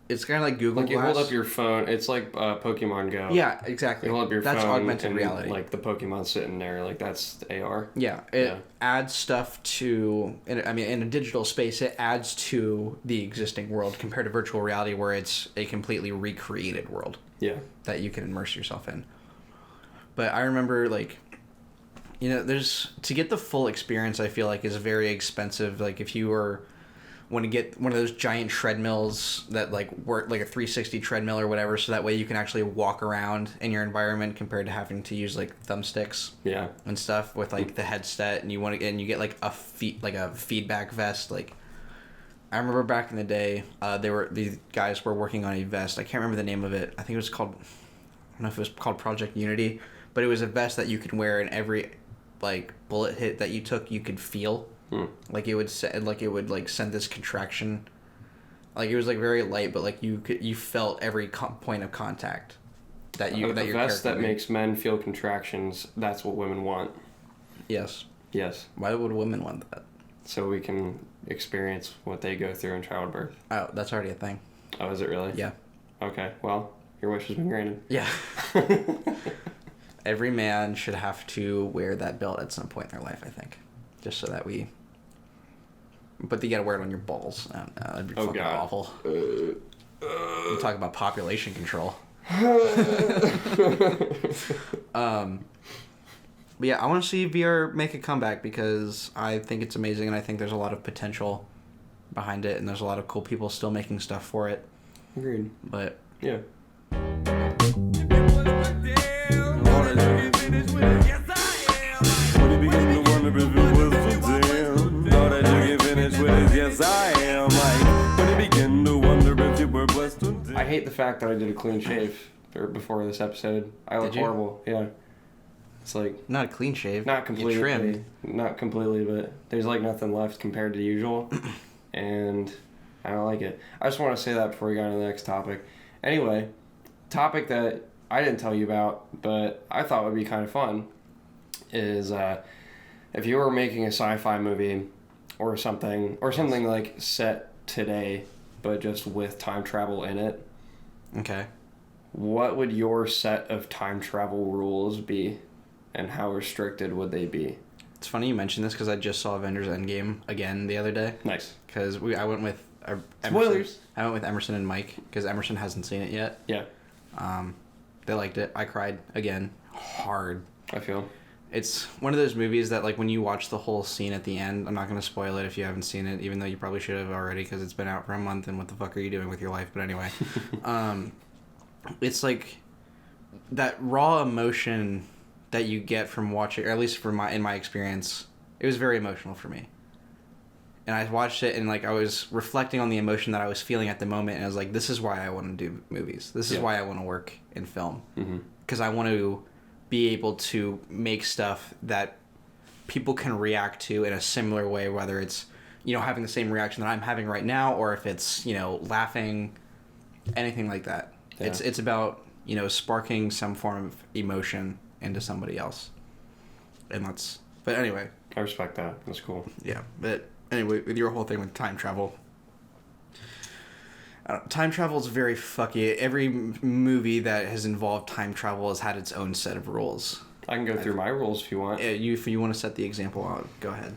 It's kind of like Google Glass. You hold up your phone. It's like Pokemon Go. Yeah, exactly. You hold up your that's phone. Augmented and, reality. Like the Pokemon sitting there. Like that's AR. Yeah, it adds stuff to. In a digital space, it adds to the existing world compared to virtual reality, where it's a completely recreated world. Yeah. That you can immerse yourself in. But I remember, like, you know, to get the full experience, I feel like is very expensive. Like if you want to get one of those giant treadmills that like work like a 360 treadmill or whatever, so that way you can actually walk around in your environment compared to having to use like thumbsticks and stuff with like the headset, and you get like a feedback vest. Like I remember back in the day, these guys were working on a vest. I can't remember the name of it. I think it was called, I don't know if it was called Project Unity, but it was a vest that you could wear, and every like bullet hit that you took, you could feel. Like it would send this contraction, like it was like very light, but like you felt every point of contact that your vest that made. makes men feel contractions. That's what women want. Yes. Why would women want that? So we can experience what they go through in childbirth. Oh, that's already a thing. Oh, is it really? Yeah. Okay. Well, your wish has been granted. Yeah. Every man should have to wear that belt at some point in their life, I think, just so that we. But you gotta wear it on your balls. That'd be fucking awful. You talk about population control. But yeah, I want to see VR make a comeback, because I think it's amazing, and I think there's a lot of potential behind it, and there's a lot of cool people still making stuff for it. Agreed. But yeah. I hate the fact that I did a clean shave before this episode. I look horrible. Yeah. It's like not a clean shave. Not completely. You trimmed. Not completely, but there's like nothing left compared to usual, and I don't like it. I just want to say that before we go on to the next topic. Anyway, topic that I didn't tell you about, but I thought would be kind of fun, is if you were making a sci-fi movie or something like set today, but just with time travel in it. Okay. What would your set of time travel rules be, and how restricted would they be? It's funny you mentioned this, because I just saw Avengers Endgame again the other day. Nice. Because I went with Spoilers. I went with Emerson and Mike, because Emerson hasn't seen it yet. Yeah. They liked it. I cried again, hard. I feel. It's one of those movies that, like, when you watch the whole scene at the end, I'm not going to spoil it if you haven't seen it, even though you probably should have already because it's been out for a month and what the fuck are you doing with your life? But anyway, it's like that raw emotion that you get from watching, or at least in my experience, it was very emotional for me. And I watched it and, like, I was reflecting on the emotion that I was feeling at the moment, and I was like, this is why I want to do movies. This is why I want to work in film. Because I want to be able to make stuff that people can react to in a similar way, whether it's, you know, having the same reaction that I'm having right now, or if it's, you know, laughing, anything like that. Yeah. It's about, you know, sparking some form of emotion into somebody else. And but anyway. I respect that. That's cool. Yeah. But anyway, with your whole thing with time travel, time travel is very fucky. Every movie that has involved time travel has had its own set of rules. I can go through my rules if you want. If you want to set the example, go ahead.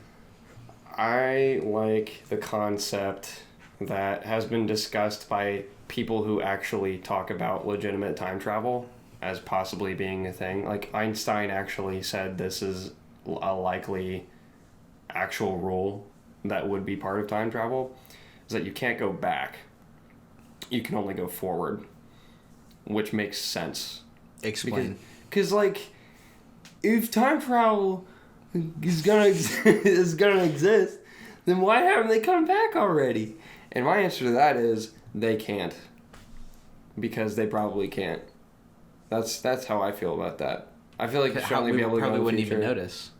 I like the concept that has been discussed by people who actually talk about legitimate time travel as possibly being a thing. Like, Einstein actually said this is a likely actual rule that would be part of time travel, is that you can't go back. You can only go forward, which makes sense. Explain. Because like, if time travel is gonna exist, then why haven't they come back already? And my answer to that is they can't, because they probably can't. That's how I feel about that. I feel like you should only be able to go in the future. Wouldn't even notice.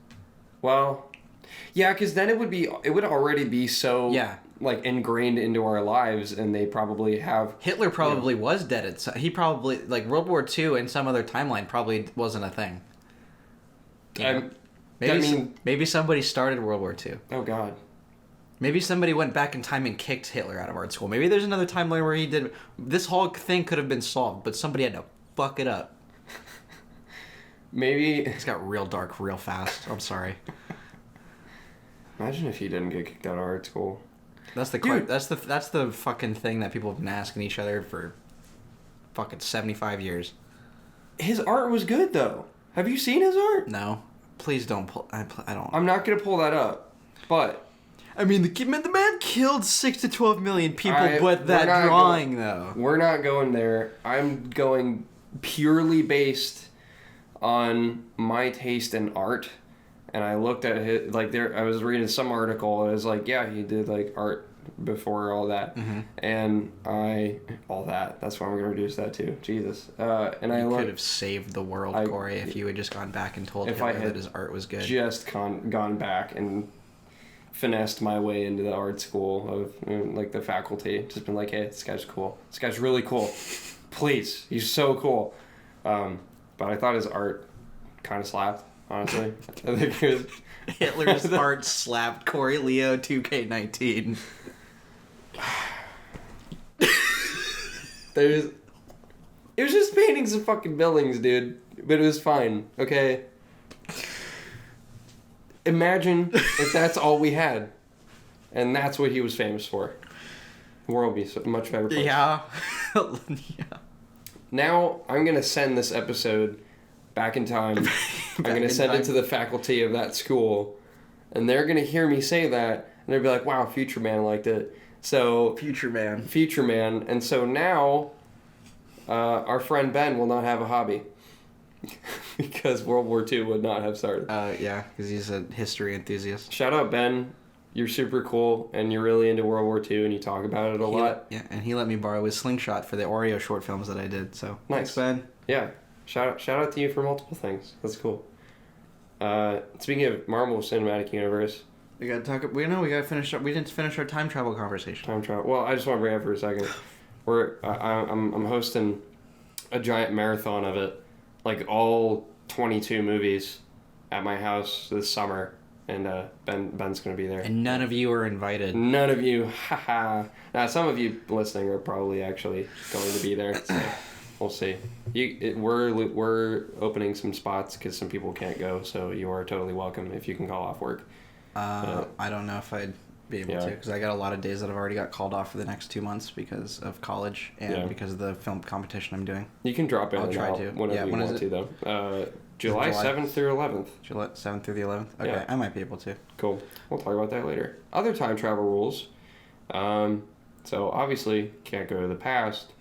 Well, yeah, because then it would already be so like ingrained into our lives, and they probably have. Hitler probably was dead. He probably, like, World War II and some other timeline probably wasn't a thing. Maybe somebody started World War II. Oh God. Maybe somebody went back in time and kicked Hitler out of art school. Maybe there's another timeline where he did. This whole thing could have been solved, but somebody had to fuck it up. Maybe it's got real dark real fast. I'm sorry. Imagine if he didn't get kicked out of art school. That's the fucking thing that people have been asking each other for fucking 75 years. His art was good though. Have you seen his art? No. Please don't pull. I don't. I'm not gonna pull that up, but I mean, the man killed 6 to 12 million people, but that drawing though. We're not going there. I'm going purely based on my taste in art. And I looked at it, like, I was reading some article, and it was like, yeah, he did, like, art before all that. Mm-hmm. And all that, that's why I'm going to reduce that to. Jesus. And I could have saved the world, Corey, if you had just gone back and told Hitler that his art was good. Just gone back and finessed my way into the art school of, like, the faculty. Just been like, hey, this guy's cool. This guy's really cool. Please. He's so cool. But I thought his art kind of slapped. Honestly, I think it was Hitler's art slapped Corey Leo 2K19. It was just painting some fucking buildings, dude. But it was fine, okay? Imagine if that's all we had. And that's what he was famous for. The world would be a much better place. Yeah. Now, I'm going to send this episode back in time. I'm going to send it to the faculty of that school, and they're going to hear me say that, and they'll be like, wow, Future Man liked it. So Future Man. And so now, our friend Ben will not have a hobby. Because World War II would not have started. Yeah, because he's a history enthusiast. Shout out, Ben. You're super cool, and you're really into World War II, and you talk about it a lot. Yeah, and he let me borrow his slingshot for the Oreo short films that I did, so nice. Thanks, Ben. Yeah. Shout out to you for multiple things. That's cool. Speaking of Marvel Cinematic Universe, we gotta finish up. We didn't finish our time travel conversation. Time travel. Well, I just want to bring it up for a second. I'm hosting a giant marathon of it, like all 22 movies, at my house this summer, and Ben's gonna be there. And none of you are invited. None of you, haha. Now some of you listening are probably actually going to be there. So. We'll see. We're opening some spots because some people can't go, so you are totally welcome if you can call off work. I don't know if I'd be able to, because I got a lot of days that I've already got called off for the next 2 months because of college and because of the film competition I'm doing. You can drop in I'll and try out to. whenever you want to, though. July 7th through 11th. July 7th through the 11th? Okay, Yeah. I might be able to. Cool. We'll talk about that later. Other time travel rules. So obviously can't go to the past.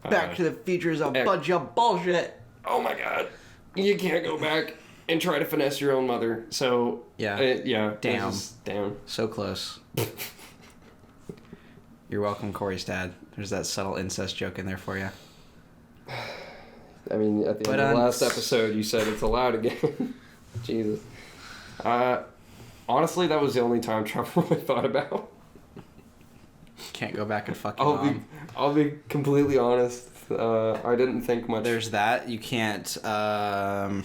Back to the Future is a bunch of bullshit. Oh my god. You can't go back and try to finesse your own mother. So Yeah. Yeah. Damn. Damn. So close. You're welcome, Cory's dad. There's that subtle incest joke in there for you. I mean, at the end of the last episode, you said it's allowed again. Jesus. Honestly, that was the only time travel I thought about. Can't go back and fuck your mom. I'll be completely honest. I didn't think much. There's that. You can't. Well,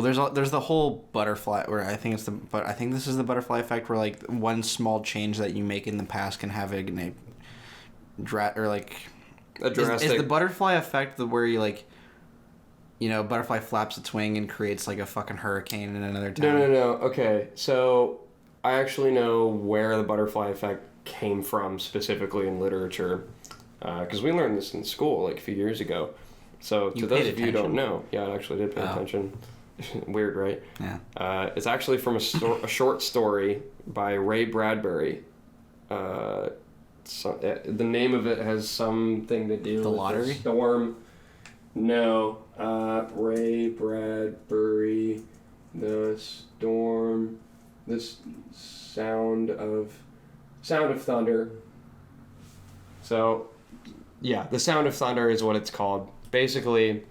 there's the whole butterfly where I think this is the butterfly effect where like one small change that you make in the past can have a drastic. Is the butterfly effect where you like, butterfly flaps its wing and creates like a fucking hurricane in another town? No. Okay, so I actually know where the butterfly effect came from specifically in literature, because we learned this in school like a few years ago. So to those of you who don't know, yeah, I actually did pay attention. Weird, right? Yeah. It's actually from a short story by Ray Bradbury. The name of it has something to do with the lottery. The storm. No. Ray Bradbury. The storm. This sound of thunder. So, yeah, the Sound of Thunder is what it's called. Basically,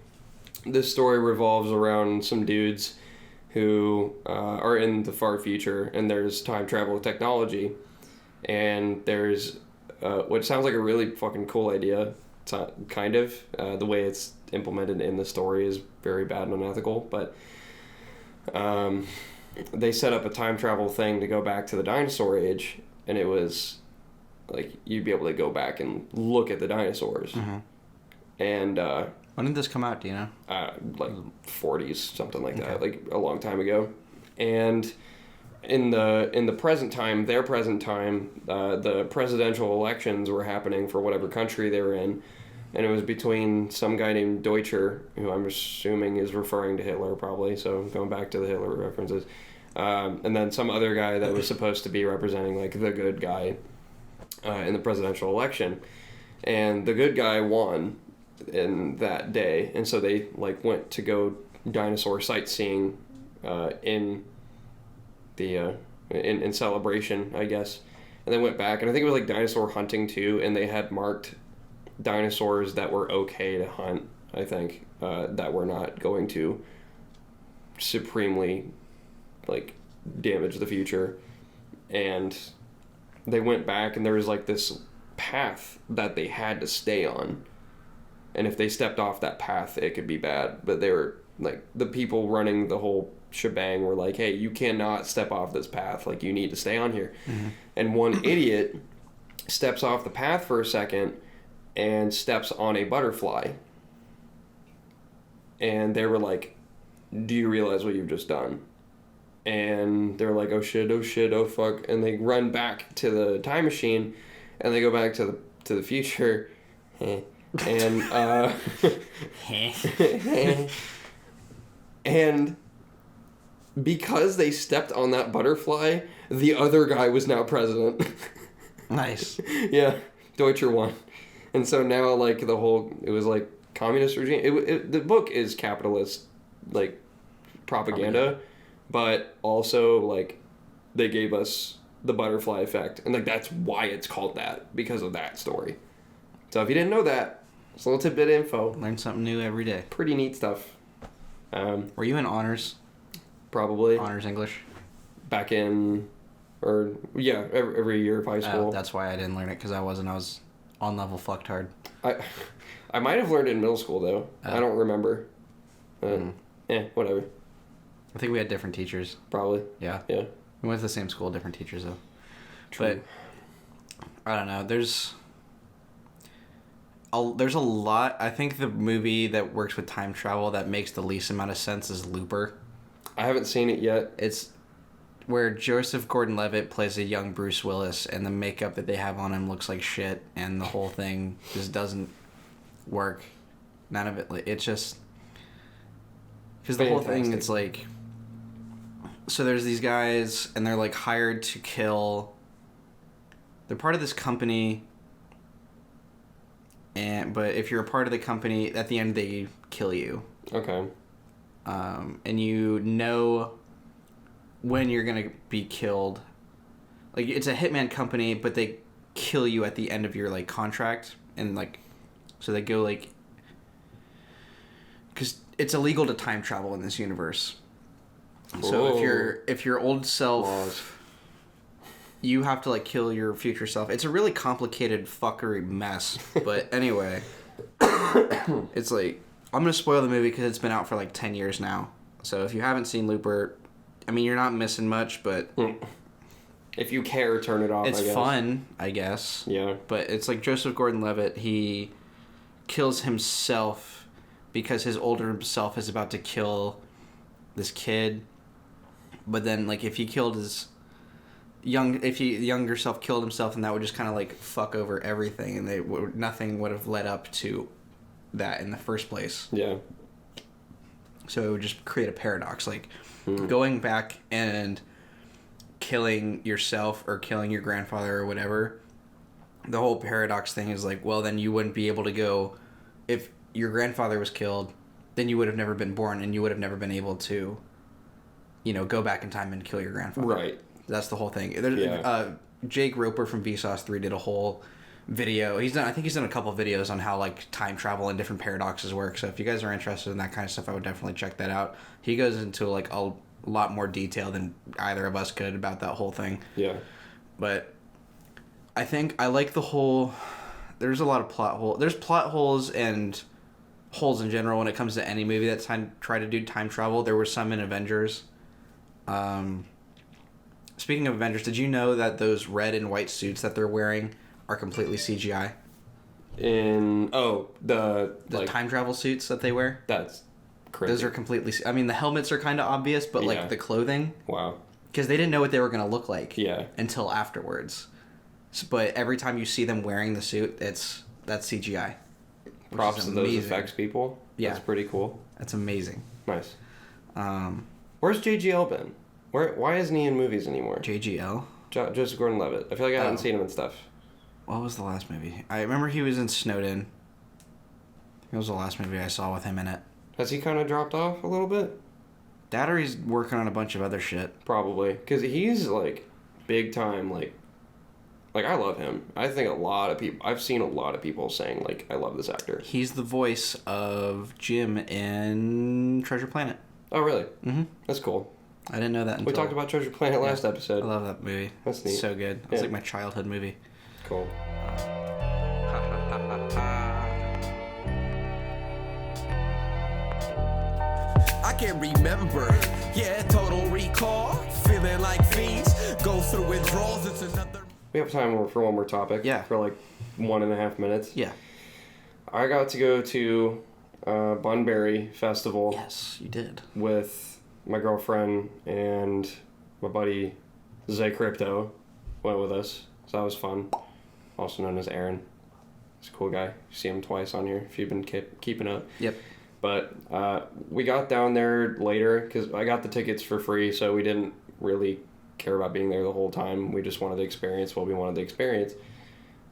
this story revolves around some dudes who are in the far future, and there's time travel technology, and there's what sounds like a really fucking cool idea. It's not, kind of. The way it's implemented in the story is very bad and unethical, but they set up a time travel thing to go back to the dinosaur age, and it was like you'd be able to go back and look at the dinosaurs. Mm-hmm. And when did this come out? Do you know? Like 40s, something like that, like a long time ago. And in the present time, their present time, the presidential elections were happening for whatever country they were in, and it was between some guy named Deutscher, who I'm assuming is referring to Hitler probably, so going back to the Hitler references, and then some other guy that was supposed to be representing like the good guy in the presidential election, and the good guy won in that day, and so they like went to go dinosaur sightseeing in the in celebration, I guess, and they went back, and I think it was like dinosaur hunting too, and they had marked dinosaurs that were okay to hunt, I think, that were not going to supremely like damage the future. And they went back, and there was like this path that they had to stay on, and if they stepped off that path it could be bad, but they were like, the people running the whole shebang were like, hey, you cannot step off this path, like you need to stay on here. Mm-hmm. And one idiot steps off the path for a second and steps on a butterfly, and they were like, do you realize what you've just done? And they're like, oh shit, oh fuck, and they run back to the time machine, and they go back to the future, and and because they stepped on that butterfly, the other guy was now president. Nice. Yeah, Deutscher won. And so now, like, it was like communist regime. The book is capitalist, like, propaganda, but also, like, they gave us the butterfly effect. And, like, that's why it's called that, because of that story. So if you didn't know that, it's a little tidbit of info. Learn something new every day. Pretty neat stuff. Were you in honors? Probably. Honors English? Back in, every year of high school. That's why I didn't learn it, because I was on level fucked hard. I might have learned it in middle school, though. I don't remember. Whatever. I think we had different teachers. Probably. Yeah. Yeah. We went to the same school, different teachers, though. True. But, I don't know, there's a lot. I think the movie that works with time travel that makes the least amount of sense is Looper. I haven't seen it yet. It's where Joseph Gordon-Levitt plays a young Bruce Willis, and the makeup that they have on him looks like shit, and the whole thing just doesn't work. None of it. It's just... Because the whole thing, it's like... So there's these guys, and they're, like, hired to kill... They're part of this company, but if you're a part of the company, at the end they kill you. Okay. And you know when you're going to be killed. Like, it's a hitman company, but they kill you at the end of your, like, contract. And, like, so they go, like... Because it's illegal to time travel in this universe. So if your old self... Laws. You have to, like, kill your future self. It's a really complicated fuckery mess. But anyway, it's like... I'm going to spoil the movie because it's been out for, like, 10 years now. So if you haven't seen Looper, I mean, you're not missing much, but... If you care, turn it off, It's I guess. fun, I guess. Yeah. But it's like Joseph Gordon-Levitt, he kills himself because his older self is about to kill this kid. But then, like, if he killed his... younger self killed himself, and that would just kind of, like, fuck over everything, and nothing would have led up to that in the first place. Yeah. So it would just create a paradox, like going back and killing yourself or killing your grandfather or whatever. The whole paradox thing is like, well, then you wouldn't be able to go. If your grandfather was killed, then you would have never been born, and you would have never been able to, go back in time and kill your grandfather. Right. That's the whole thing. Yeah. Jake Roper from Vsauce 3 did a whole video. I think he's done a couple videos on how, like, time travel and different paradoxes work. So if you guys are interested in that kind of stuff, I would definitely check that out. He goes into, like, a lot more detail than either of us could about that whole thing. Yeah. But I think I like the whole... There's a lot of plot holes. There's plot holes and holes in general when it comes to any movie that's try to do time travel. There were some in Avengers. Speaking of Avengers, did you know that those red and white suits that they're wearing are completely CGI? The time travel suits that they wear? That's crazy. Those are completely... I mean, the helmets are kind of obvious, but, like, the clothing... Wow. Because they didn't know what they were going to look like until afterwards. But every time you see them wearing the suit, that's CGI. Props to those effects people. Yeah. That's pretty cool. That's amazing. Nice. Where's JGL been? Why isn't he in movies anymore? JGL? Joseph Gordon-Levitt. I feel like I haven't seen him in stuff. What was the last movie? I remember he was in Snowden. It was the last movie I saw with him in it. Has he kind of dropped off a little bit? That or he's working on a bunch of other shit. Probably. Because he's, like, big time, like, I love him. I think I've seen a lot of people saying, like, I love this actor. He's the voice of Jim in Treasure Planet. Oh, really? Mm-hmm. That's cool. I didn't know that until... We talked about Treasure Planet last episode. I love that movie. That's neat. It's so good. It's like my childhood movie. Cool. I can't remember. Yeah, total recall. Feeling like fiends. Go through withdrawals. It's another... We have time for one more topic. Yeah. For like 1.5 minutes. Yeah. I got to go to Bunbury Festival. Yes, you did. With my girlfriend and my buddy Zay Crypto went with us. So that was fun. Also known as Aaron. He's a cool guy. You see him twice on here if you've been keeping up. Yep. But we got down there later because I got the tickets for free, so we didn't really care about being there the whole time. We just wanted to experience what we wanted to experience.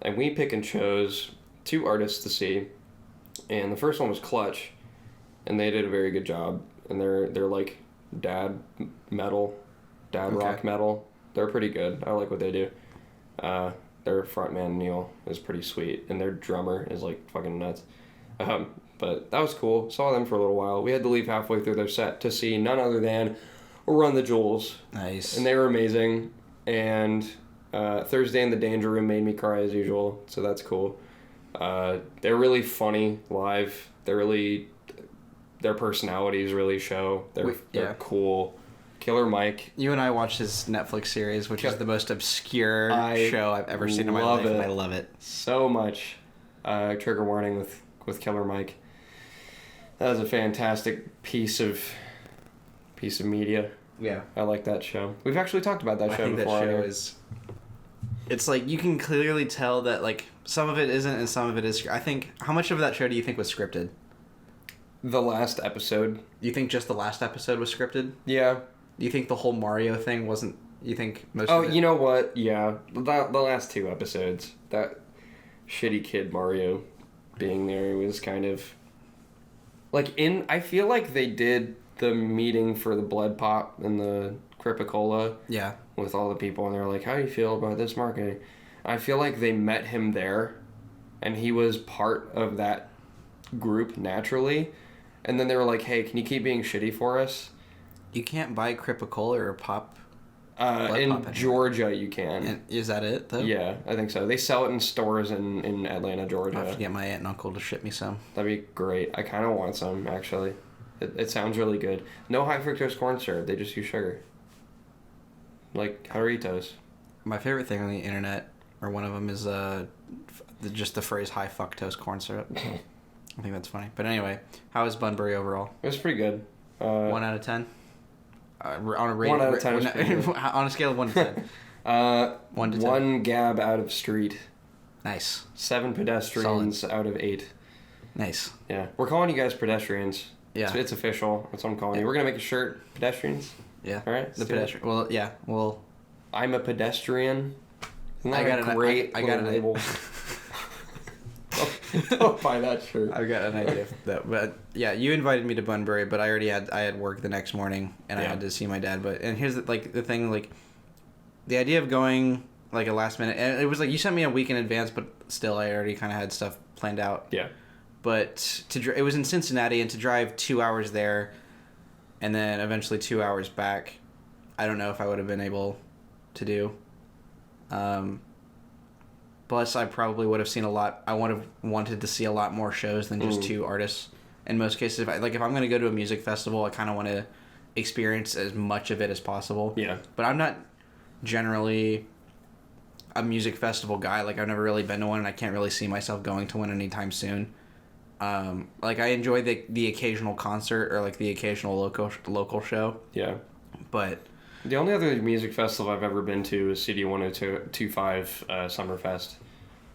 And we pick and chose 2 artists to see. And the first one was Clutch, and they did a very good job. And they're like dad rock metal. They're pretty good. I like what they do. Their frontman Neil is pretty sweet, and their drummer is like fucking nuts. But that was cool. Saw them for a little while. We had to leave halfway through their set to see none other than Run the Jewels. Nice. And they were amazing. And Thursday in the Danger Room made me cry as usual, so that's cool. They're really funny live. Their personalities really show. They're cool. Killer Mike. You and I watched his Netflix series, which is the most obscure show I've ever seen in my love life, it. and I love it So much. Trigger warning with Killer Mike. That was a fantastic piece of media. Yeah. I like that show. We've actually talked about that show before. That show is... It's like, you can clearly tell that, like, some of it isn't and some of it is... I think... How much of that show do you think was scripted? the last episode. You think just the last episode was scripted? Yeah. You think the whole Mario thing wasn't? You think most? Oh, of it? you know what? Yeah, the last 2 episodes, that shitty kid Mario being there was kind of like I feel like they did the meeting for the blood pop and the Cripicola. Yeah. With all the people, and they're like, "How do you feel about this marketing?" I feel like they met him there, and he was part of that group naturally, and then they were like, "Hey, can you keep being shitty for us?" You can't buy Cripicola or pop. In Georgia, you can. And is that it though? Yeah, I think so. They sell it in stores in Atlanta, Georgia. I'll have to get my aunt and uncle to ship me some. That'd be great. I kind of want some, actually. It sounds really good. No high fructose corn syrup. They just use sugar. Like Doritos. My favorite thing on the internet, or one of them, is just the phrase high fructose corn syrup. I think that's funny. But anyway, how is Bunbury overall? It was pretty good. 1 out of 10? On a rate, 1 out of 10 is pretty good. on a scale of 1 to 10. 1 to 10. 1 gab out of street. Nice. 7 pedestrians out of 8. Nice. Yeah. We're calling you guys pedestrians. Yeah. It's official. That's what I'm calling you. We're going to make a shirt, pedestrians. Yeah. All right. The pedestrian. Well, yeah. Well, I'm a pedestrian. Isn't I that got a great I got an label? Don't buy that shirt. I've got an idea for that. But yeah, you invited me to Bunbury, but I had work the next morning and I had to see my dad. And here's the thing, like the idea of going like a last minute, and it was like you sent me a week in advance, but still I already kind of had stuff planned out. Yeah. But it was in Cincinnati, and to drive 2 hours there, and then eventually 2 hours back, I don't know if I would have been able to do. Plus, I probably would have seen a lot. I would have wanted to see a lot more shows than just 2 artists. In most cases, if I'm going to go to a music festival, I kind of want to experience as much of it as possible. Yeah. But I'm not generally a music festival guy. Like, I've never really been to one, and I can't really see myself going to one anytime soon. Like, I enjoy the occasional concert or like the occasional local show. Yeah. But the only other music festival I've ever been to is CD 1025 Summerfest.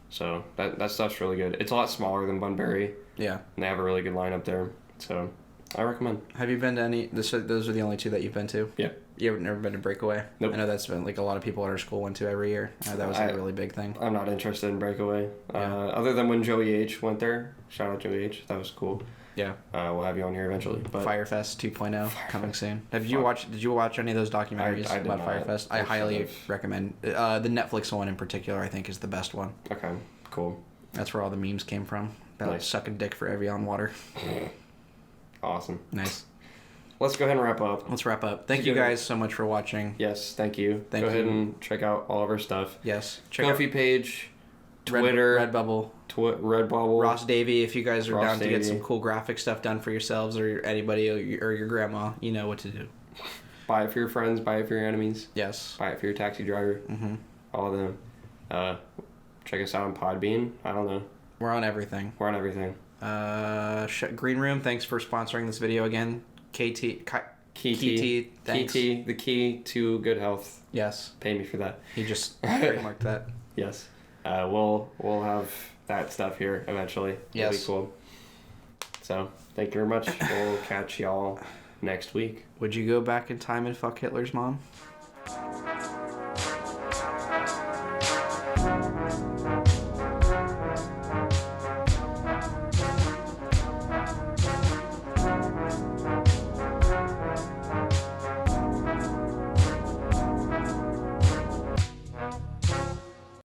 So that stuff's really good. It's a lot smaller than Bunbury. Yeah. And they have a really good lineup there. So I recommend. Have you been to any? Those are the only 2 that you've been to? Yeah. You have never been to Breakaway? Nope. I know that's been like a lot of people at our school went to every year. That was like a really big thing. I'm not interested in Breakaway. Yeah. Other than when Joey H went there. Shout out Joey H. That was cool. Yeah. We'll have you on here eventually. But Firefest 2.0 coming soon. Did you watch any of those documentaries I did about not. Firefest? I highly recommend. The Netflix one in particular, I think, is the best one. Okay, cool. That's where all the memes came from. About Nice. sucking dick for Evian water. Awesome. Nice. Let's go ahead and wrap up. Let's wrap up. Thank you guys so much for watching. Yes, thank you. Thank go ahead you. and check out all of our stuff. Yes. Check Kofi page, Twitter, Redbubble. Redbubble. Ross Davey, if you guys are Ross down to get Davey. some cool graphic stuff done for yourselves or anybody or your grandma, you know what to do. Buy it for your friends. Buy it for your enemies. Yes. Buy it for your taxi driver. Mm-hmm. All of them. Check us out on Podbean. I don't know. We're on everything. We're on everything. Green Room, thanks for sponsoring this video again. KT, thanks. KT, the key to good health. Yes. Pay me for that. He just trademarked that. Yes. We'll have that stuff here eventually. Yes. It'll be cool. So, thank you very much. We'll catch y'all next week. Would you go back in time and fuck Hitler's mom?